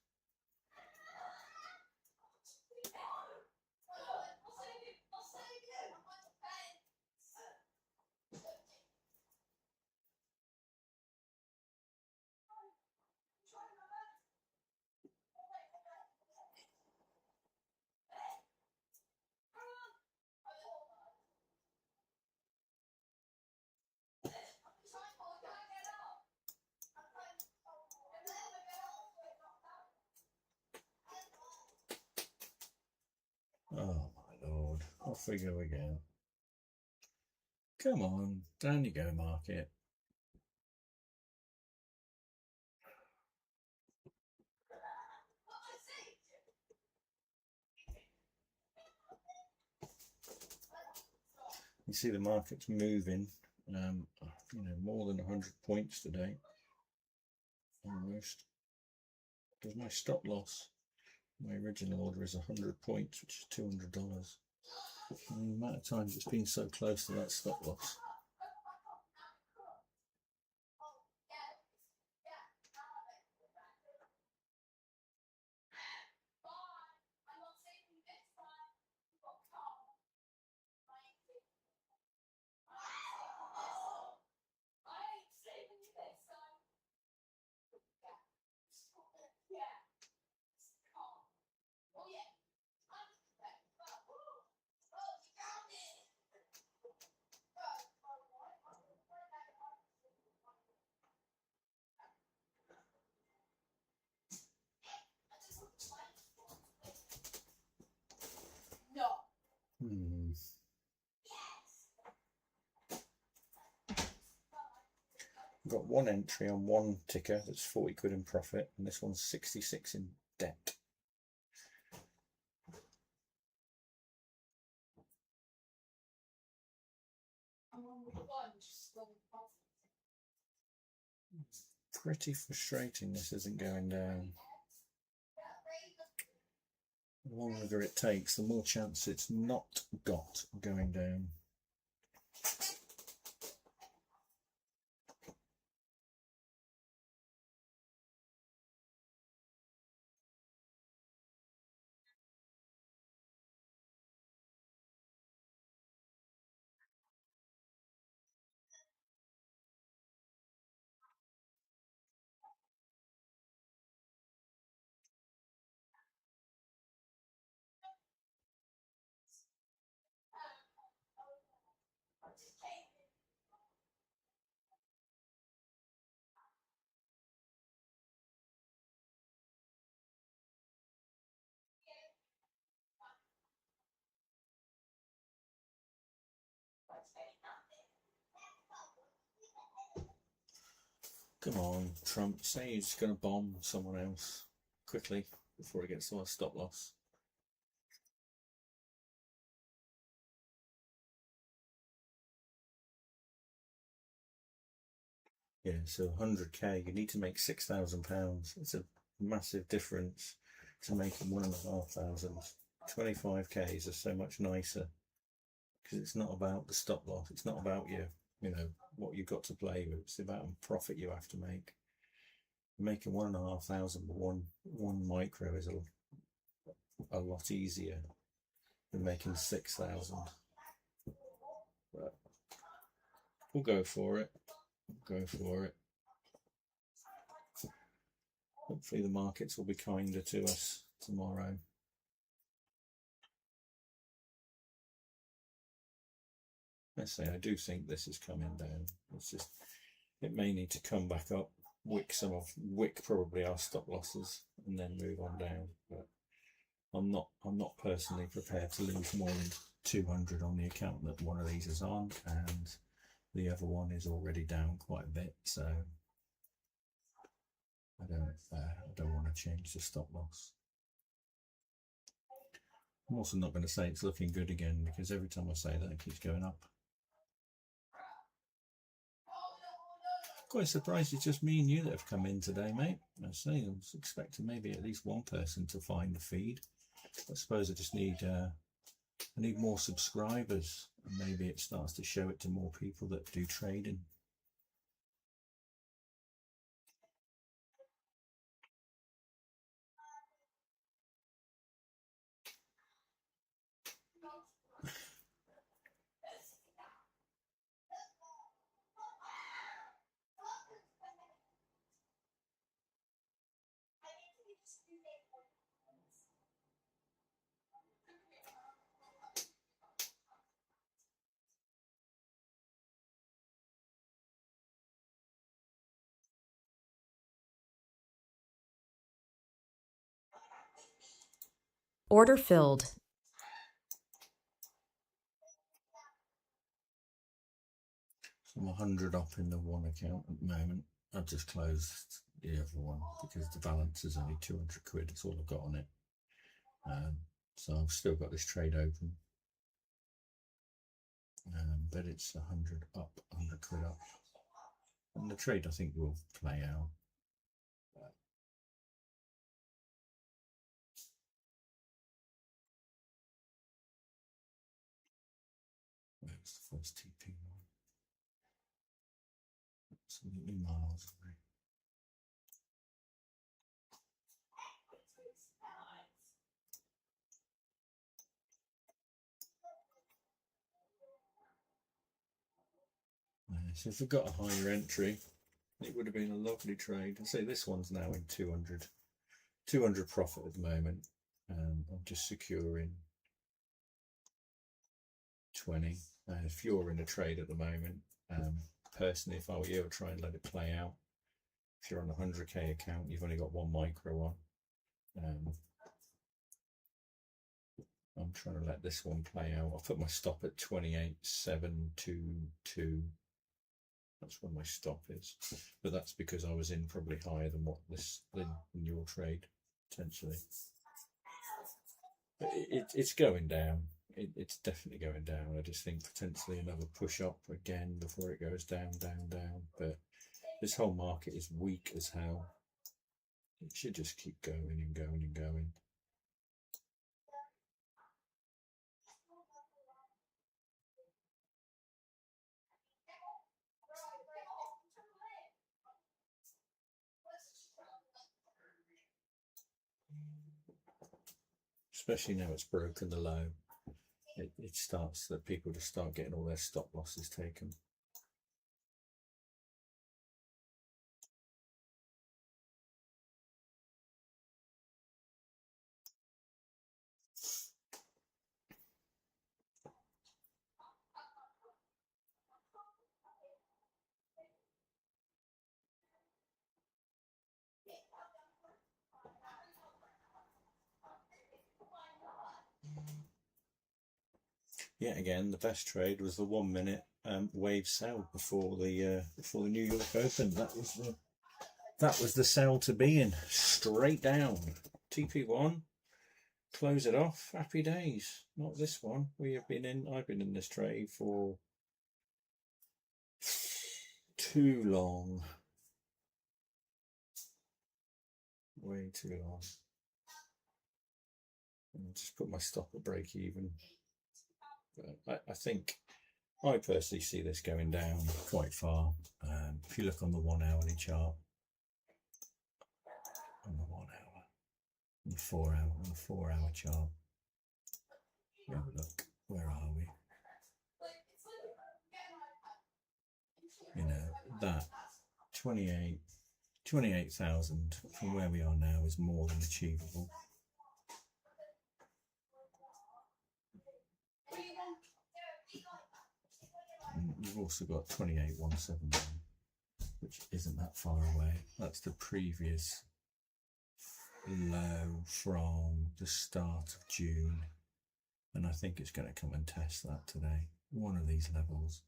Oh my lord, off we go again. Come on, down you go, market. You see the market's moving, more than 100 points today, almost. There's my stop loss. My original order is 100 points, which is $200. And the amount of times it's been so close to that stop loss. I've got one entry on one ticker that's 40 quid in profit, and this one's 66 in debt. Pretty frustrating this isn't going down. The longer it takes, the more chance it's not got going down. Come on, Trump, say he's going to bomb someone else quickly before he gets to our stop loss. Yeah, so 100k, you need to make £6,000. It's a massive difference to making 1,500. 25k's are so much nicer because it's not about the stop loss. It's not about what you've got to play with. It's about the profit you have to make. Making 1,500 with one micro is a lot easier than making 6,000. But we'll go for it. Go for it. Hopefully the markets will be kinder to us tomorrow. I say I do think this is coming down. It may need to come back up wick probably our stop losses and then move on down. But I'm not personally prepared to lose more than 200 on the account that one of these is on, and the other one is already down quite a bit, so I don't want to change the stop loss. I'm also not going to say it's looking good again, because every time I say that, it keeps going up. Quite surprised it's just me and you that have come in today, mate. I was expecting maybe at least one person to find the feed. I suppose I just need I need more subscribers, and maybe it starts to show it to more people that do trading. Order filled. So I'm 100 up in the one account at the moment. I've just closed the other one because the balance is only 200 quid. That's all I've got on it. So I've still got this trade open. But it's 100 up, 100 quid up. And the trade, I think, will play out. Where's the first TP one? Absolutely miles away. So if I got a higher entry, it would have been a lovely trade. I say this one's now in 200 profit at the moment. I'm just securing 20. If you're in a trade at the moment, personally, if I were you, I'd try and let it play out. If you're on a 100k account, you've only got one micro on. I'm trying to let this one play out. I'll put my stop at 28,722. That's where my stop is, but that's because I was in probably higher than what this than your trade potentially. But it's going down. It's definitely going down. I just think potentially another push up again before it goes down, down, down. But this whole market is weak as hell. It should just keep going and going and going. Especially now it's broken the low. It starts that people just start getting all their stop losses taken. Yet again, the best trade was the 1 minute wave sell before the New York Open. That was the sell to be in, straight down. TP1, close it off. Happy days. Not this one. I've been in this trade for too long. Way too long. I'll just put my stop at break even. But I think I personally see this going down quite far. If you look on the 1 hourly chart, on the 1 hour, on the 4 hour, on the 4 hour chart, have a look. Where are we? You know, that 28,000 from where we are now is more than achievable. And you've also got 28,171. which isn't that far away. That's the previous low from the start of June, and I think it's going to come and test that today. One of these levels.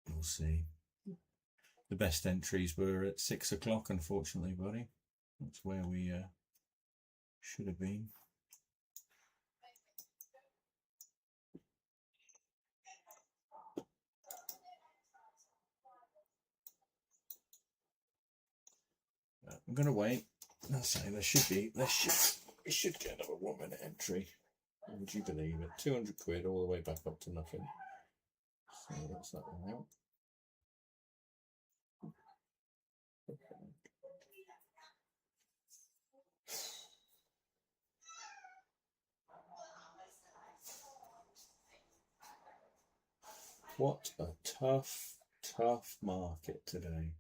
We'll see. The best entries were at 6 o'clock, unfortunately, buddy. That's where we should have been. I'm going to wait. I'll say we should get another 1 minute entry. Would you believe it? 200 quid all the way back up to nothing. So that's that one out. What a tough market today.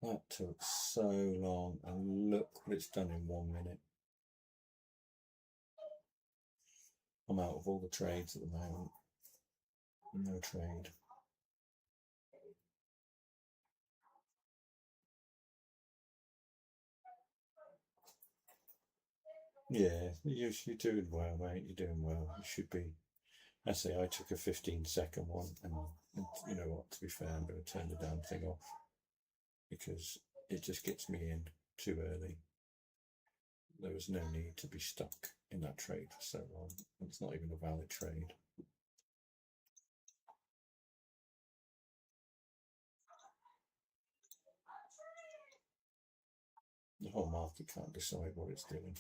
That took so long, and look what it's done in 1 minute. I'm out of all the trades at the moment. No trade. Yeah, you're doing well, mate. You're doing well. You should be. I say I took a 15-second one, and you know what? To be fair, I'm going to turn the damn thing off because it just gets me in too early. There was no need to be stuck in that trade for so long. It's not even a valid trade. The whole market can't decide what it's doing.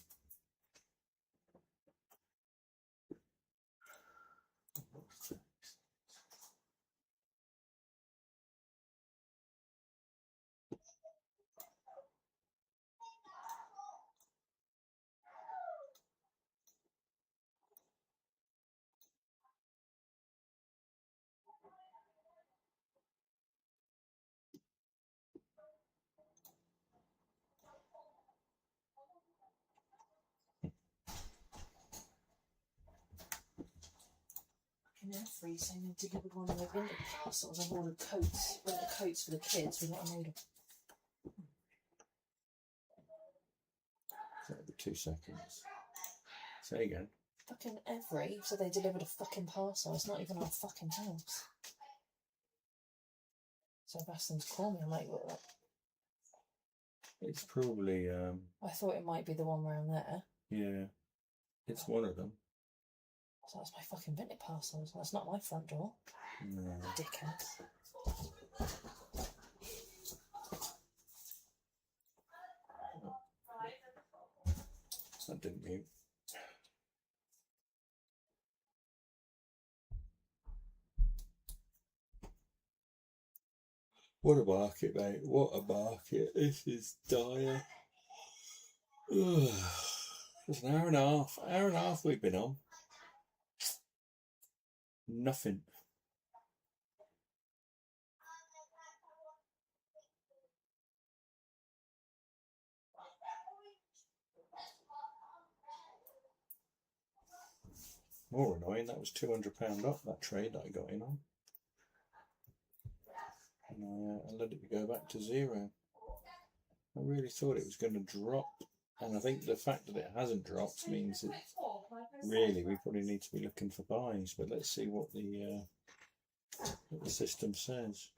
In every saying they delivered one of their winter parcels and ordered coats, winter coats for the kids with what I made. That'll be 2 seconds. Say again. Fucking every, so they delivered a fucking parcel. It's not even our fucking house. So I've asked them to call me. I'm like, what? It's probably I thought it might be the one round there. yeah, it's one of them. So that's my fucking vintage parcels. That's not my front door. No. Dickhead. That didn't mute. What a market, mate. What a market. This is dire. It's an hour and a half. Hour and a half we've been on. Nothing. More annoying, that was £200 off that trade that I got in on. And I let it go back to zero. I really thought it was going to drop. And I think the fact that it hasn't dropped means that really we probably need to be looking for buys. But let's see what the system says.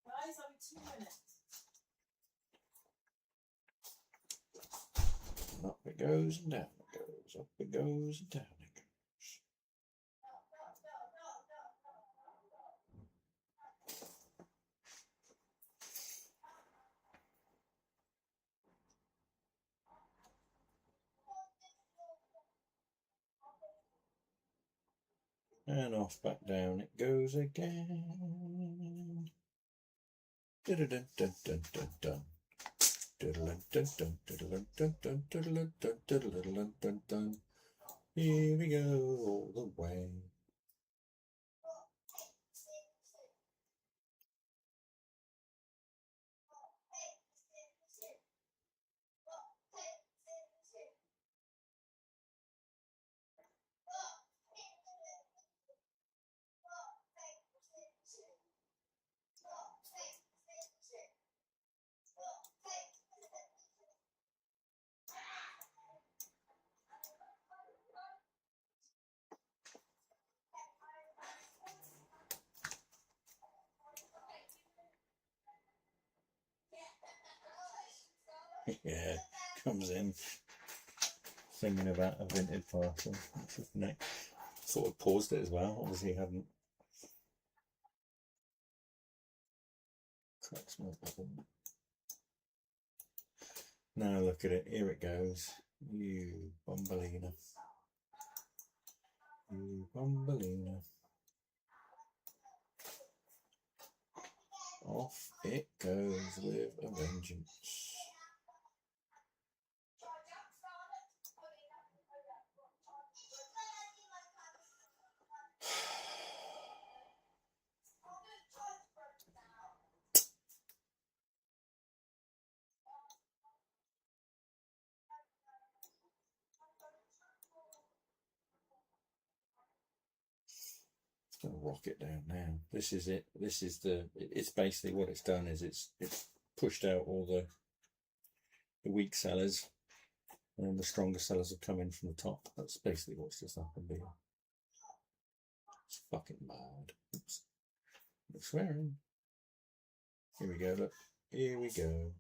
Guys, I'll be 2 minutes. Up it goes and down it goes. Up it goes and down it goes. And off back down it goes again. Dun dun dun dun dun dun. Here we go all the way. Yeah, comes in singing about a vintage parcel. Next. Thought I paused it as well, obviously hadn't. Cracks my bubble. Now look at it, here it goes. You Bombalina. You Bombalina. Off it goes with a vengeance. Going to rock it down now. This is it. This is it's basically what it's done is it's pushed out all the weak sellers, and then the stronger sellers have come in from the top. That's basically what's just happened here. It's fucking mad. Oops. I'm swearing. Here we go, look. Here we go.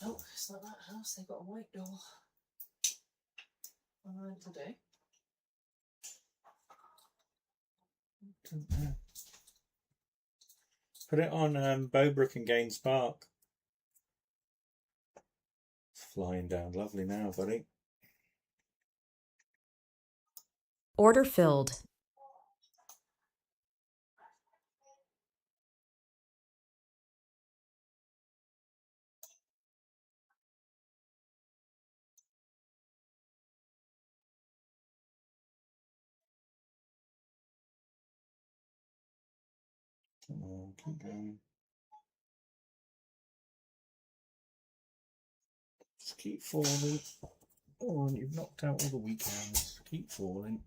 Oh, it's like that house, they've got a white door. Alright, today. Put it on Bowbrook and Gaines Park. It's flying down lovely now, buddy. Order filled. Come on, keep going. Just keep falling. Go on, you've knocked out all the weak hands. Keep falling.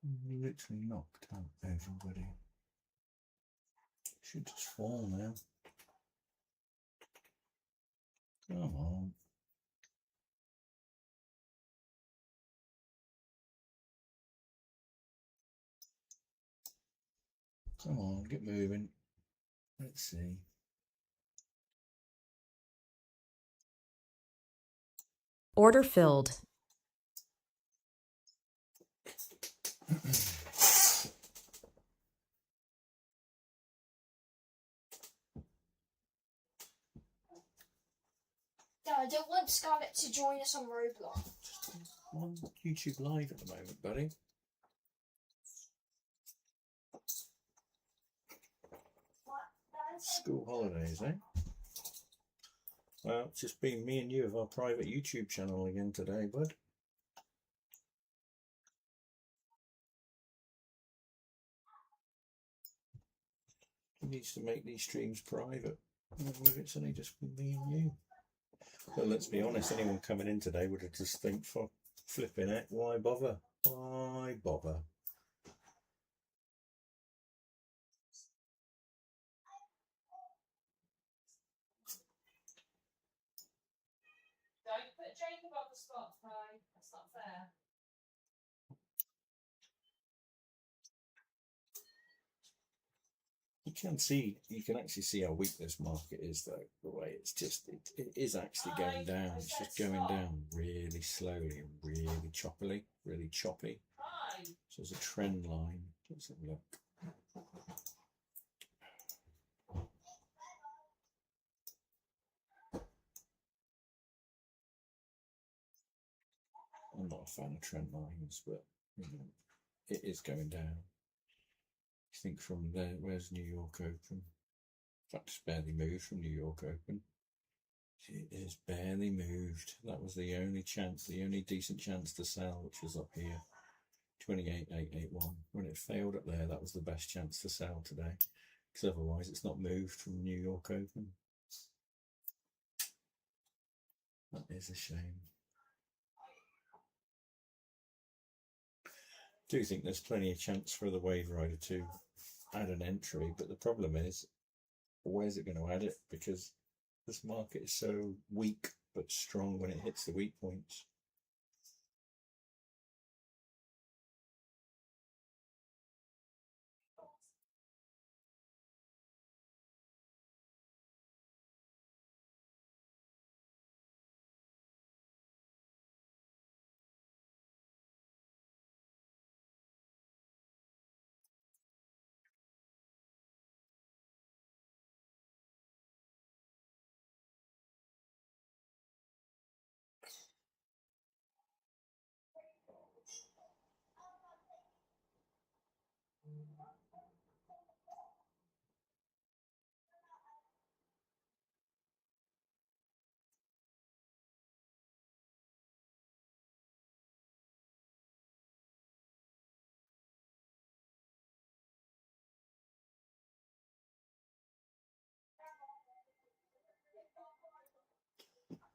You literally knocked out everybody. Should just fall now. Come on. Come on, get moving. Let's see. Order filled. Dad, I don't want Scarlett to join us on Roblox. I'm on YouTube Live at the moment, buddy. School holidays, eh? Well, it's just been me and you of our private YouTube channel again today, bud. He needs to make these streams private. If it's only just me and you. But let's be honest, anyone coming in today would have just think, for flipping it, why bother? Why bother? Don't put Jacob on the spot, Kai. That's not fair. You can actually see how weak this market is, though. The way it's just, it is actually going down. It's just going down really slowly and really choppily, really choppy. Kai! So there's a trend line. Let's have a look. I'm not a fan of trend lines, but you know, it is going down. You think from there, where's New York Open? In fact, it's barely moved from New York Open. It is barely moved. That was the only chance, the only decent chance to sell, which was up here, 28,881. When it failed up there, that was the best chance to sell today, because otherwise it's not moved from New York Open. That is a shame. do think there's plenty of chance for the Wave Rider to add an entry, but the problem is, where's it going to add it? Because this market is so weak but strong when it hits the weak points.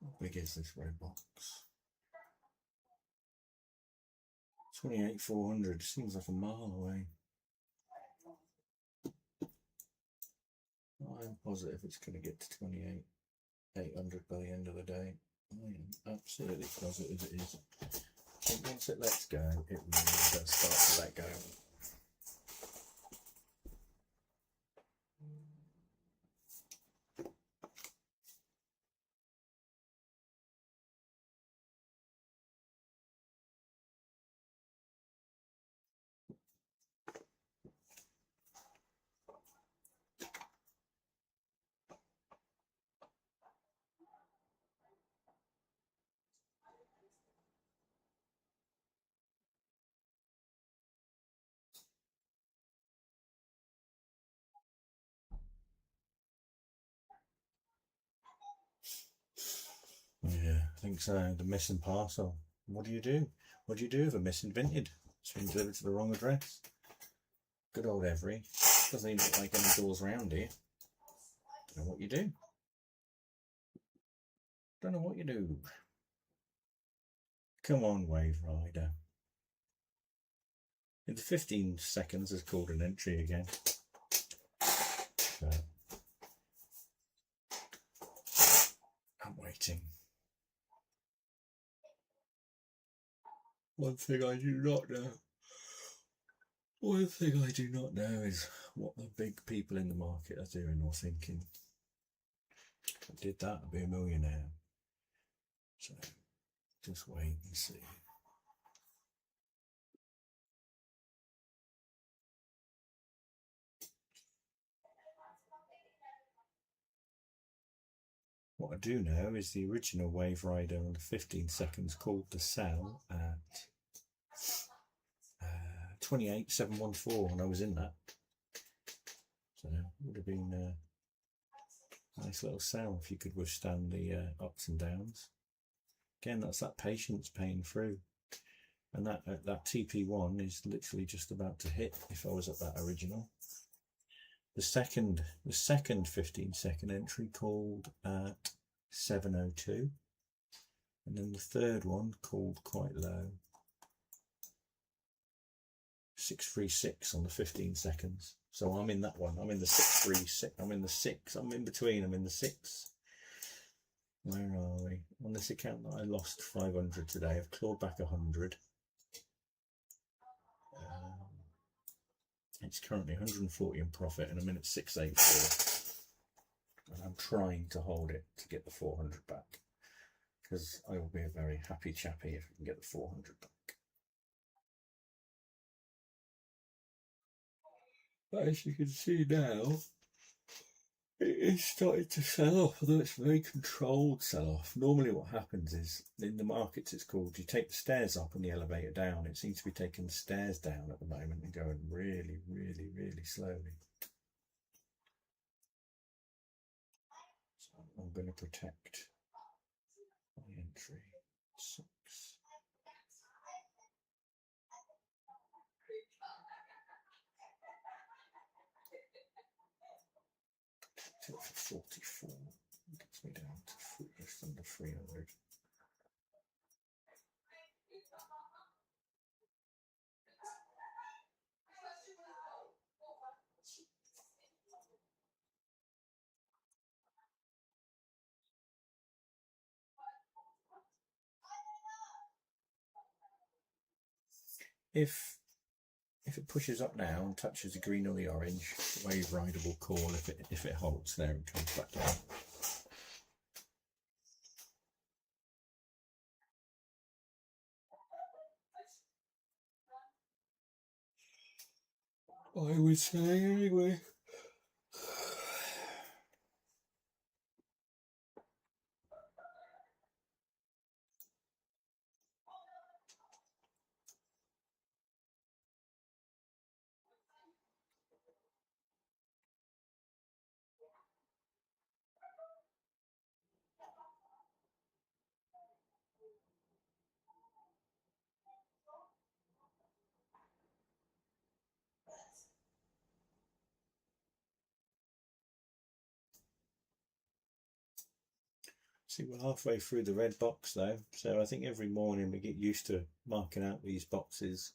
How big is this red box? 28,400 seems like a mile away. I'm positive it's going to get to 28,800 by the end of the day. I am absolutely positive it is. I think once it lets go, it really does start to let go. Yeah, I think so. The missing parcel. What do you do? What do you do with a missing vintage? It's been delivered to the wrong address. Good old Every. Doesn't even look like any doors around here. Don't know what you do. Don't know what you do. Come on, Wave Rider. In the 15 seconds is called an entry again. But I'm waiting. One thing I do not know. One thing I do not know is what the big people in the market are doing or thinking. If I did that, I'd be a millionaire. So, just wait and see. What I do know is the original Wave Rider on the 15 seconds called to sell at 28,714 when I was in that. So it would have been a nice little sell if you could withstand the ups and downs. Again, that's that patience paying through. And that TP1 is literally just about to hit if I was at that original. The second 15 second entry called at 702. And then the third one called quite low. 636 on the 15 seconds. So I'm in that one. I'm in the 636. I'm in the 6. I'm in between. I'm in the 6. Where are we? On this account that I lost 500 today, I've clawed back 100. It's currently 140 in profit and I'm in at 684. And I'm trying to hold it to get the 400 back. Because I will be a very happy chappy if I can get the 400 back. But as you can see now, it is starting to sell off, although it's a very controlled sell-off. Normally what happens is, in the markets it's called, you take the stairs up and the elevator down. It seems to be taking the stairs down at the moment and going really, really, really slowly. So I'm going to protect my entry. 6. For 44, gets me down to just under 300. if it pushes up now and touches the green or the orange, Wave Rider will call. If it holds there and comes back down. I would say anyway. See, we're halfway through the red box though, so I think every morning we get used to marking out these boxes,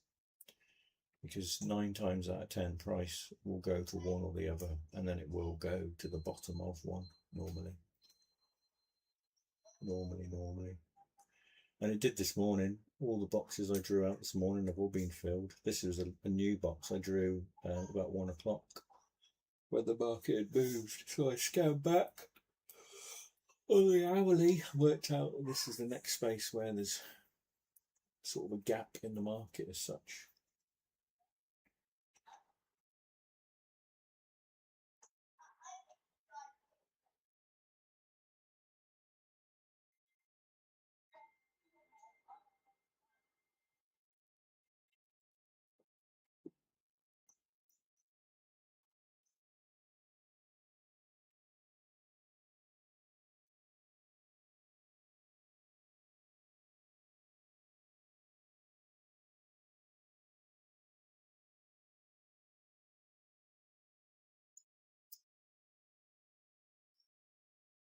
because 9 times out of 10 price will go to one or the other, and then it will go to the bottom of one normally. And it did this morning. All the boxes I drew out this morning have all been filled. This was a new box I drew about 1 o'clock when the market had moved, so I scanned back on the hourly, worked out that this is the next space where there's sort of a gap in the market as such.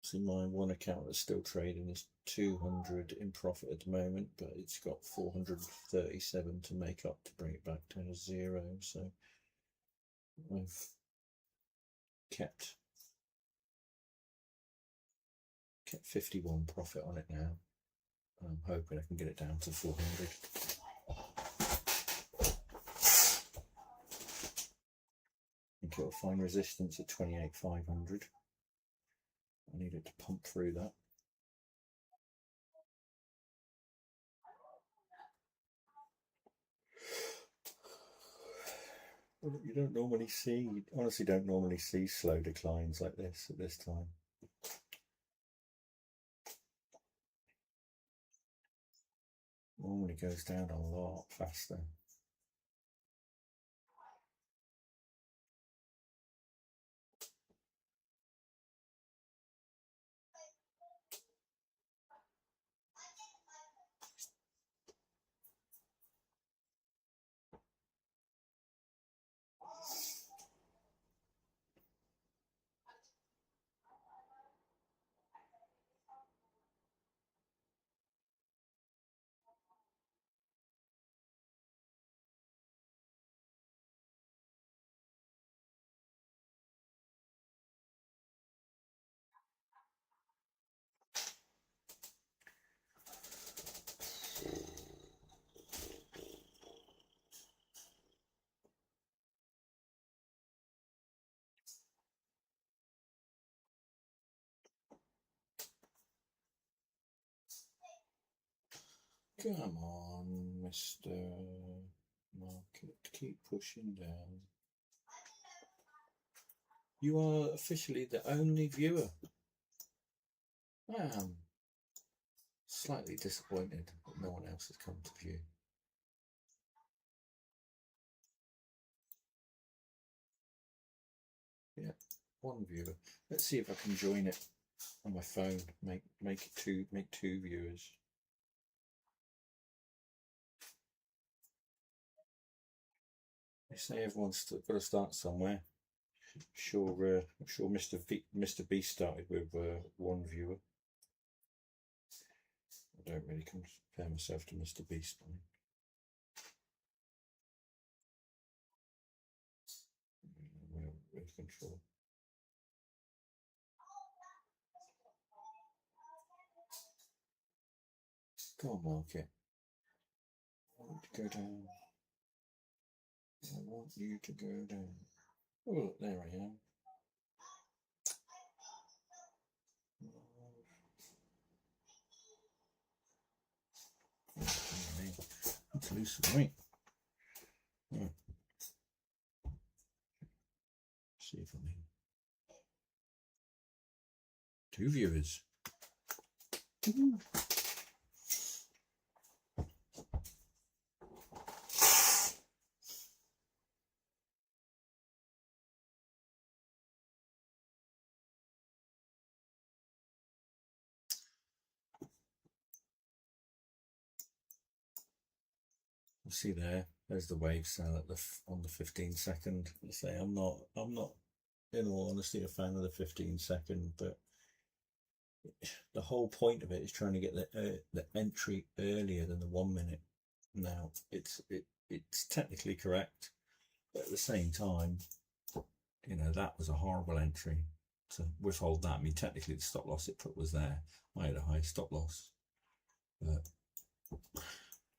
See, my one account that's still trading is 200 in profit at the moment, but it's got 437 to make up to bring it back to a 0. So I've kept 51 profit on it now. I'm hoping I can get it down to 400. I think it'll find resistance at 28,500. I need it to pump through that. You don't normally see, you honestly don't normally see slow declines like this at this time. Normally goes down a lot faster. Come on, Mr. Market, keep pushing down. You are officially the only viewer. I am slightly disappointed that no one else has come to view. Yeah, one viewer. Let's see if I can join it on my phone. Make two viewers. They say everyone's got to start somewhere. I'm sure Mr. B started with 1 viewer. I don't really compare myself to Mr. Beast. With control. Go on, market. I want to go down. I want you to go down. Oh, there I am. Let's lose some weight. Yeah. See if I mean 2 viewers. You see there's the wave sell at on the 15-second. I say I'm not in all honesty a fan of the 15-second, but the whole point of it is trying to get the entry earlier than the 1 minute. Now it's technically correct, but at the same time, you know, that was a horrible entry to withhold that. I mean, technically the stop loss it put was there. I had a high stop loss, but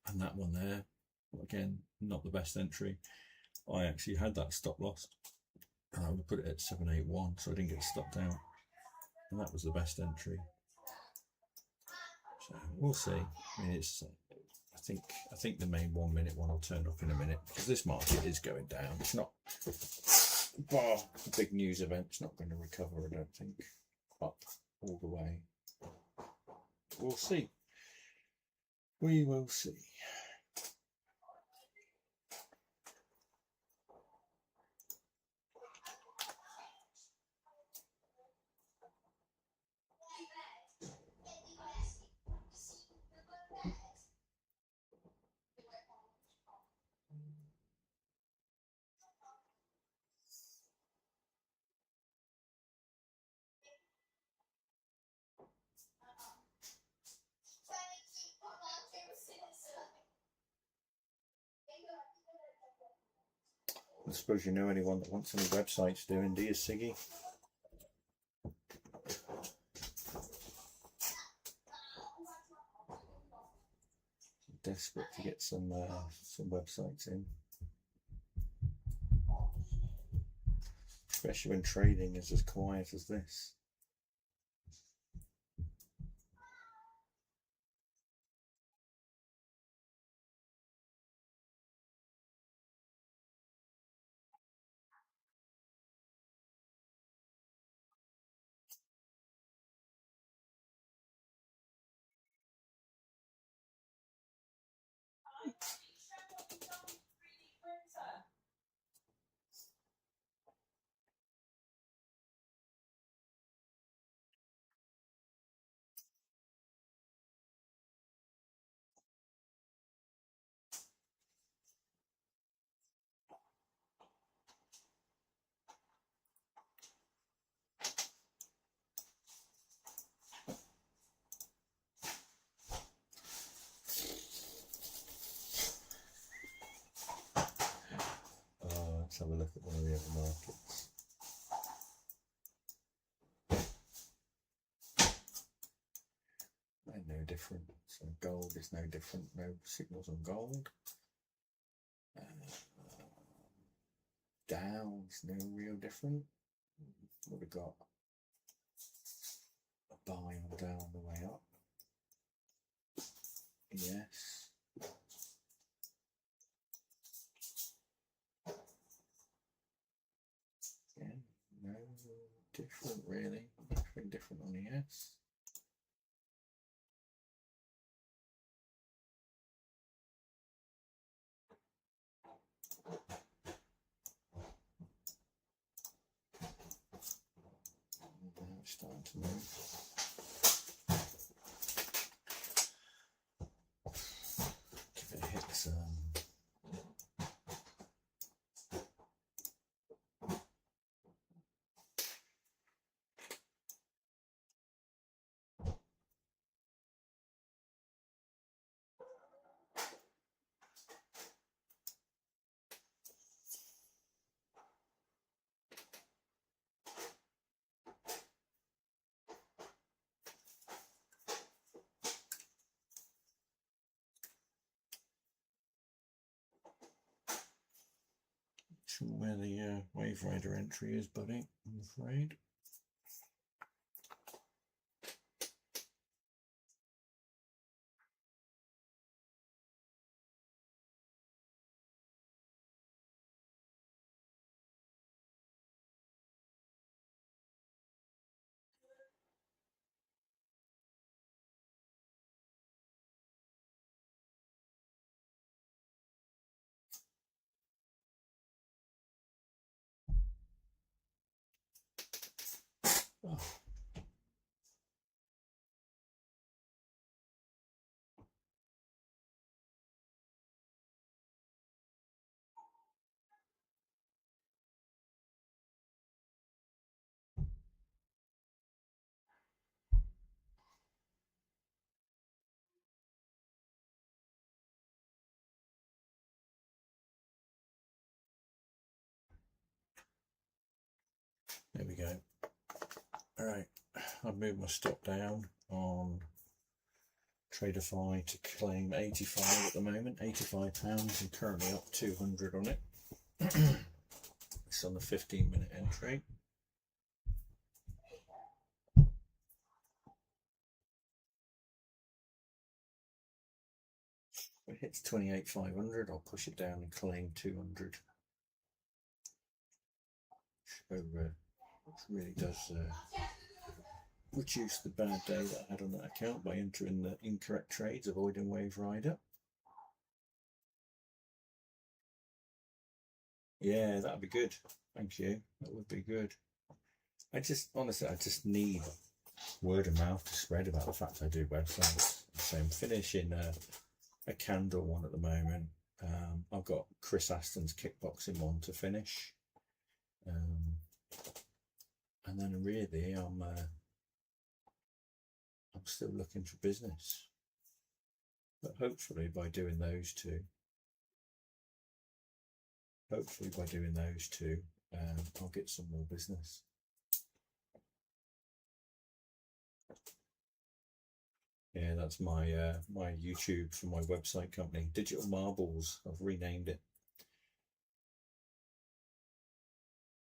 and that one there, again, not the best entry. I actually had that stop loss and I would put it at 781, so I didn't get stopped out, and that was the best entry. So we'll see. I mean, it's I think the main 1 minute one will turn up in a minute, because this market is going down. It's not a big news event. It's not going to recover, I don't think, up all the way. We'll see. We will see. I suppose you know anyone that wants any websites doing, do you, Siggy? Desperate to get some websites in, especially when trading is as quiet as this. Let's have a look at one of the other markets. They're no different. So gold is no different. No signals on gold. Dow is no real different. What we got? A buy on Dow on the way up. Yes. Yeah, no different really. Nothing different on ES. Now it's starting to move. Give it a hit some. sure where the Wave Rider entry is, buddy, I'm afraid. Oh. There we go. All right, I've moved my stop down on TradingView to claim 85 at the moment, £85. I'm currently up 200 on it. It's on the 15-minute entry. If it hits 28,500, I'll push it down and claim 200. So it really does reduce the bad day that I had on that account by entering the incorrect trades, avoiding Wave Rider. Yeah, that'd be good. Thank you. That would be good. Honestly, I just need word of mouth to spread about the fact I do websites. So I'm finishing a candle one at the moment. I've got Chris Aston's kickboxing one to finish. And then really I'm still looking for business. But hopefully by doing those two, I'll get some more business. Yeah, that's my my YouTube for my website company, Digital Marbles. I've renamed it.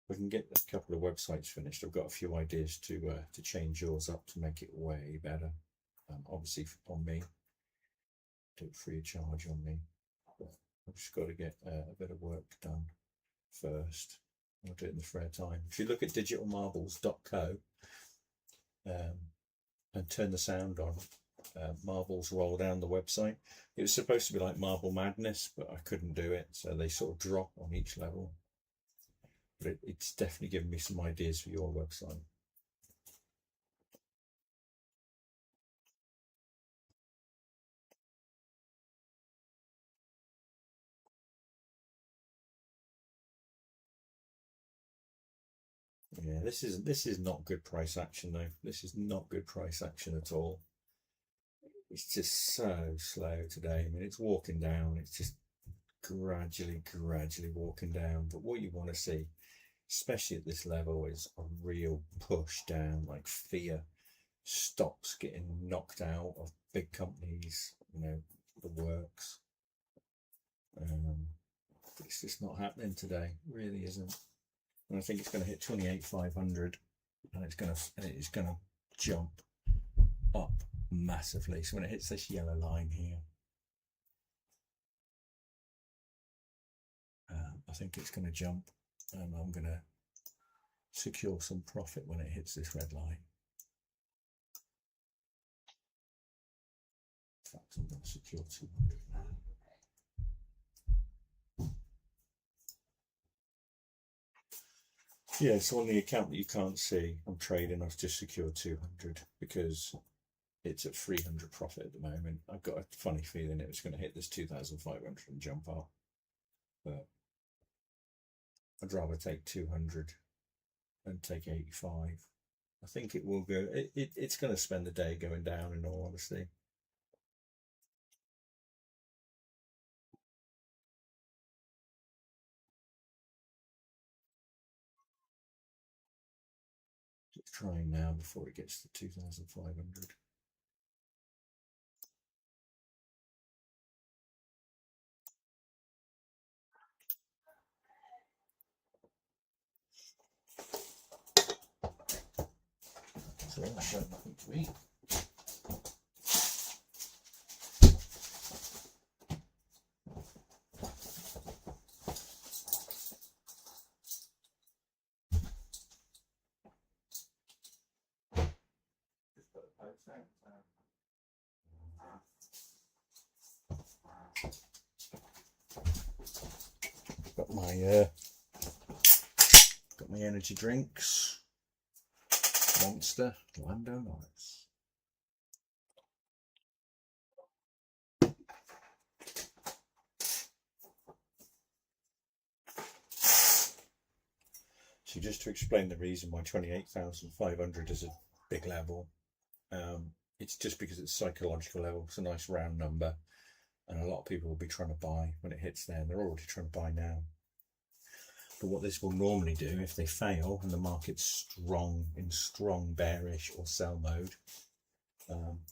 We can get a couple of websites finished. I've got a few ideas to change yours up to make it way better. Obviously on me, do it free of charge on me. But I've just got to get a bit of work done first. I'll do it in the spare time. If you look at digitalmarbles.co and turn the sound on, marbles roll down the website. It was supposed to be like Marble Madness, but I couldn't do it, so they sort of drop on each level. But it's definitely given me some ideas for your website. Yeah, this is not good price action though. This is not good price action at all. It's just so slow today. I mean, it's walking down. It's just gradually walking down. But what you want to see, especially at this level, is a real push down, like fear, stocks getting knocked out of big companies, you know, the works. It's just not happening today. It really isn't. And I think it's going to hit 28,500, and it's going to jump up massively. So when it hits this yellow line here, I think it's going to jump, and I'm going to secure some profit when it hits this red line. In fact, I'm going to secure 200 now. Yeah, so on the account that you can't see, I'm trading. I've just secured 200 because it's at 300 profit at the moment. I've got a funny feeling it was going to hit this 2,500 and jump up, but I'd rather take 200 and take 85. I think it will go. It's going to spend the day going down, in all honesty. Just trying now before it gets to 2,500. Well, I've got nothing to eat. Got my energy drinks. Monster, Lando Norris. So just to explain the reason why 28,500 is a big level, it's just because it's a psychological level. It's a nice round number, and a lot of people will be trying to buy when it hits there, and they're already trying to buy now. But what this will normally do, if they fail and the market's in strong bearish or sell mode,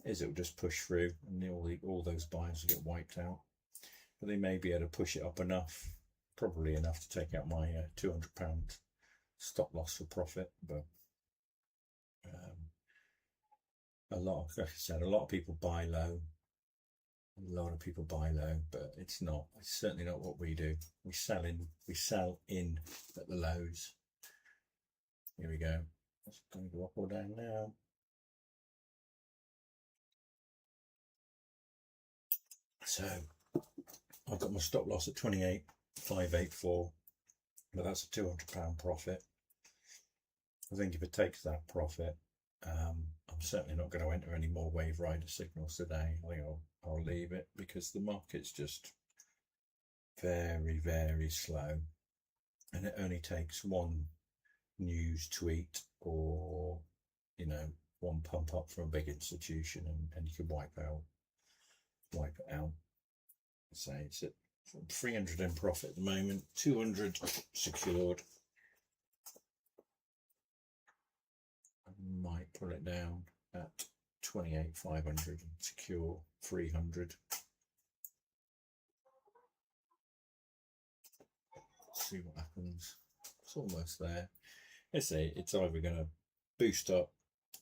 is it will just push through, and all those buyers will get wiped out. But they may be able to push it up enough, probably enough to take out my £200 stop loss for profit. But like I said, a lot of people buy low. A lot of people buy low, but it's certainly not what we do. We sell in at the lows. Here we go. It's going to go up or down now. So I've got my stop loss at 28,584, but that's a £200 profit. I think if it takes that profit, I'm certainly not going to enter any more Wave Rider signals today. I think I'll leave it, because the market's just very, very slow, and it only takes one news tweet or one pump up from a big institution, and you can wipe it out. So it's at 300 in profit at the moment, 200 secured. I might pull it down at 28,500 and secure 300. See what happens. It's almost there. It's either going to boost up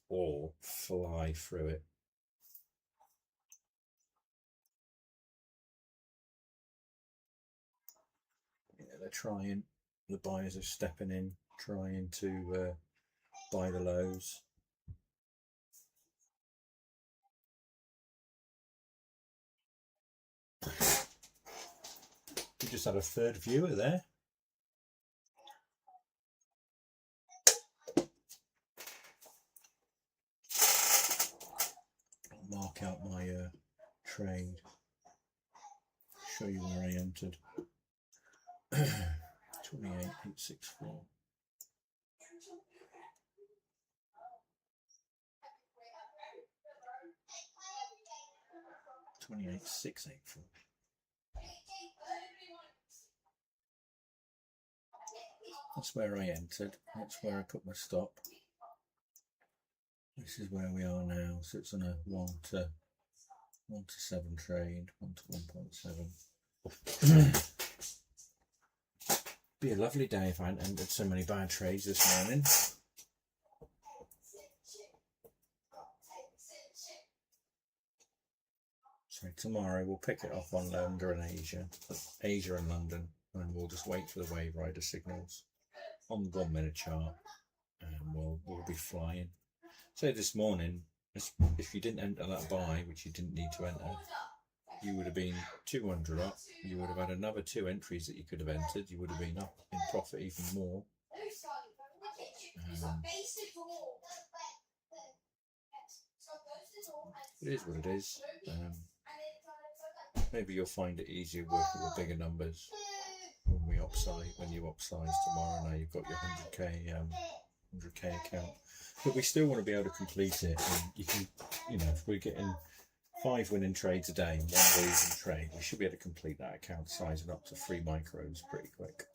or fly through it. Yeah, they're trying. The buyers are stepping in, trying to buy the lows. We just had a third viewer there. I'll mark out my trade. Show you where I entered. 28,864. 28,684. That's where I entered. That's where I put my stop. This is where we are now. So it's on a 1 to 7 trade, 1 to 1.7. Be a lovely day if I hadn't entered so many bad trades this morning. So tomorrow we'll pick it up on London and Asia and London, and we'll just wait for the Wave Rider signals on the 1 minute chart, and we'll be flying. So this morning, if you didn't enter that buy, which you didn't need to enter, you would have been 200 up. You would have had another 2 entries that you could have entered. You would have been up in profit even more. It is what it is. Maybe you'll find it easier working with bigger numbers when you upsize tomorrow. Now you've got your 100k account, but we still want to be able to complete it. And you can, if we're getting 5 winning trades a day and 1 losing trade, we should be able to complete that account sizing up to 3 micros pretty quick.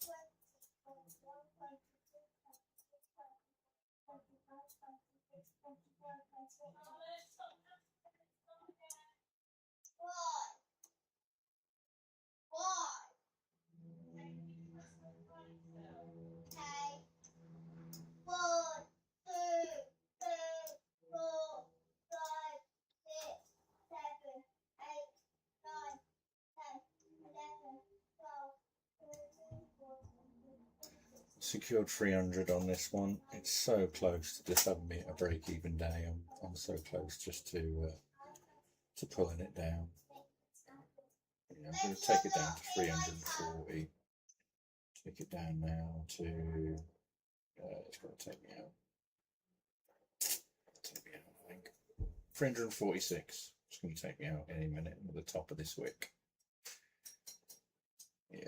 secured 300 on this one. It's so close to just having me at a break-even day. I'm so close just to pulling it down. Yeah, I'm going to take it down to 340. Take it down now to. It's going to take me out. I think 346. It's going to take me out any minute at the top of this wick. Yeah.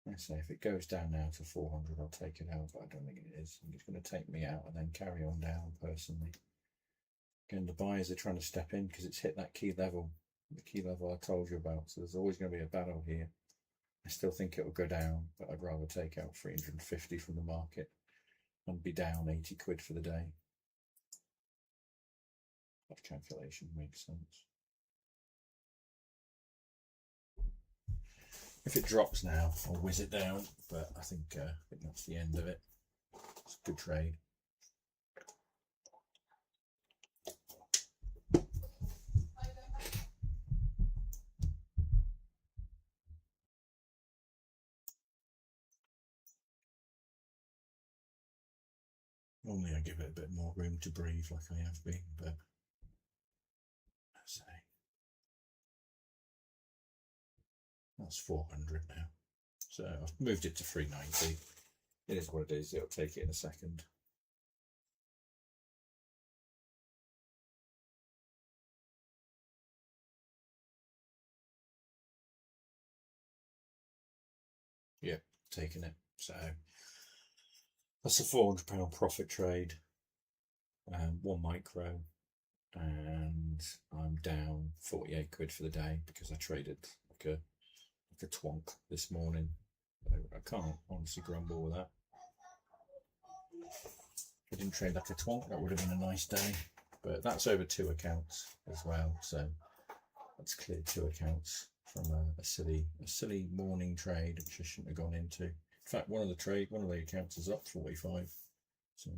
I say if it goes down now to 400, I'll take it out, but I don't think it is. I think it's going to take me out and then carry on down personally. Again, the buyers are trying to step in because it's hit that key level, the key level I told you about. So there's always going to be a battle here. I still think it will go down, but I'd rather take out 350 from the market and be down 80 quid for the day. That calculation makes sense. If it drops now, I'll whiz it down, but I think that's the end of it. It's a good trade. Normally I give it a bit more room to breathe like I have been, but let's say that's 400 now. So I've moved it to 390. It is what it is. It'll take it in a second. Yep, taking it. So that's a £400 profit trade, 1 micro, and I'm down 48 quid for the day because I traded like a twonk this morning. I can't honestly grumble with that. If I didn't trade like a twonk, that would have been a nice day. But that's over 2 accounts as well, so that's cleared 2 accounts from a silly morning trade which I shouldn't have gone into. In fact, one of the accounts is up 45. So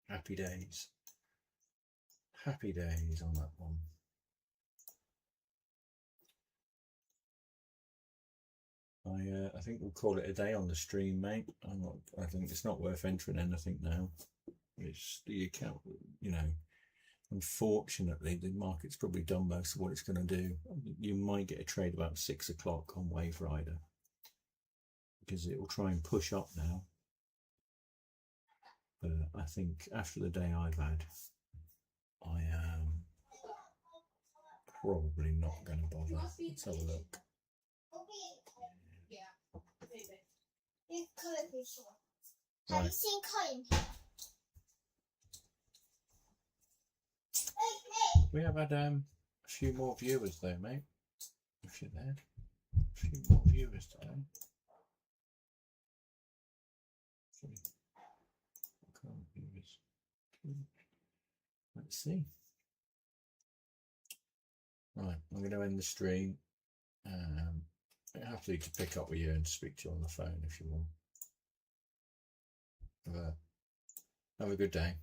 happy days. Happy days on that one. I think we'll call it a day on the stream, mate. I think it's not worth entering anything now. It's the account, you know. Unfortunately, the market's probably done most of what it's going to do. You might get a trade about 6 o'clock on Wave Rider because it will try and push up now. But I think after the day I've had, I am probably not going to bother. Let's have a look. Have you seen Colin here? We have had a few more viewers though, mate. If you're there, a few more viewers today. Let's see. Right, I'm going to end the stream. I'm happy to pick up with you and speak to you on the phone if you want. Have a good day.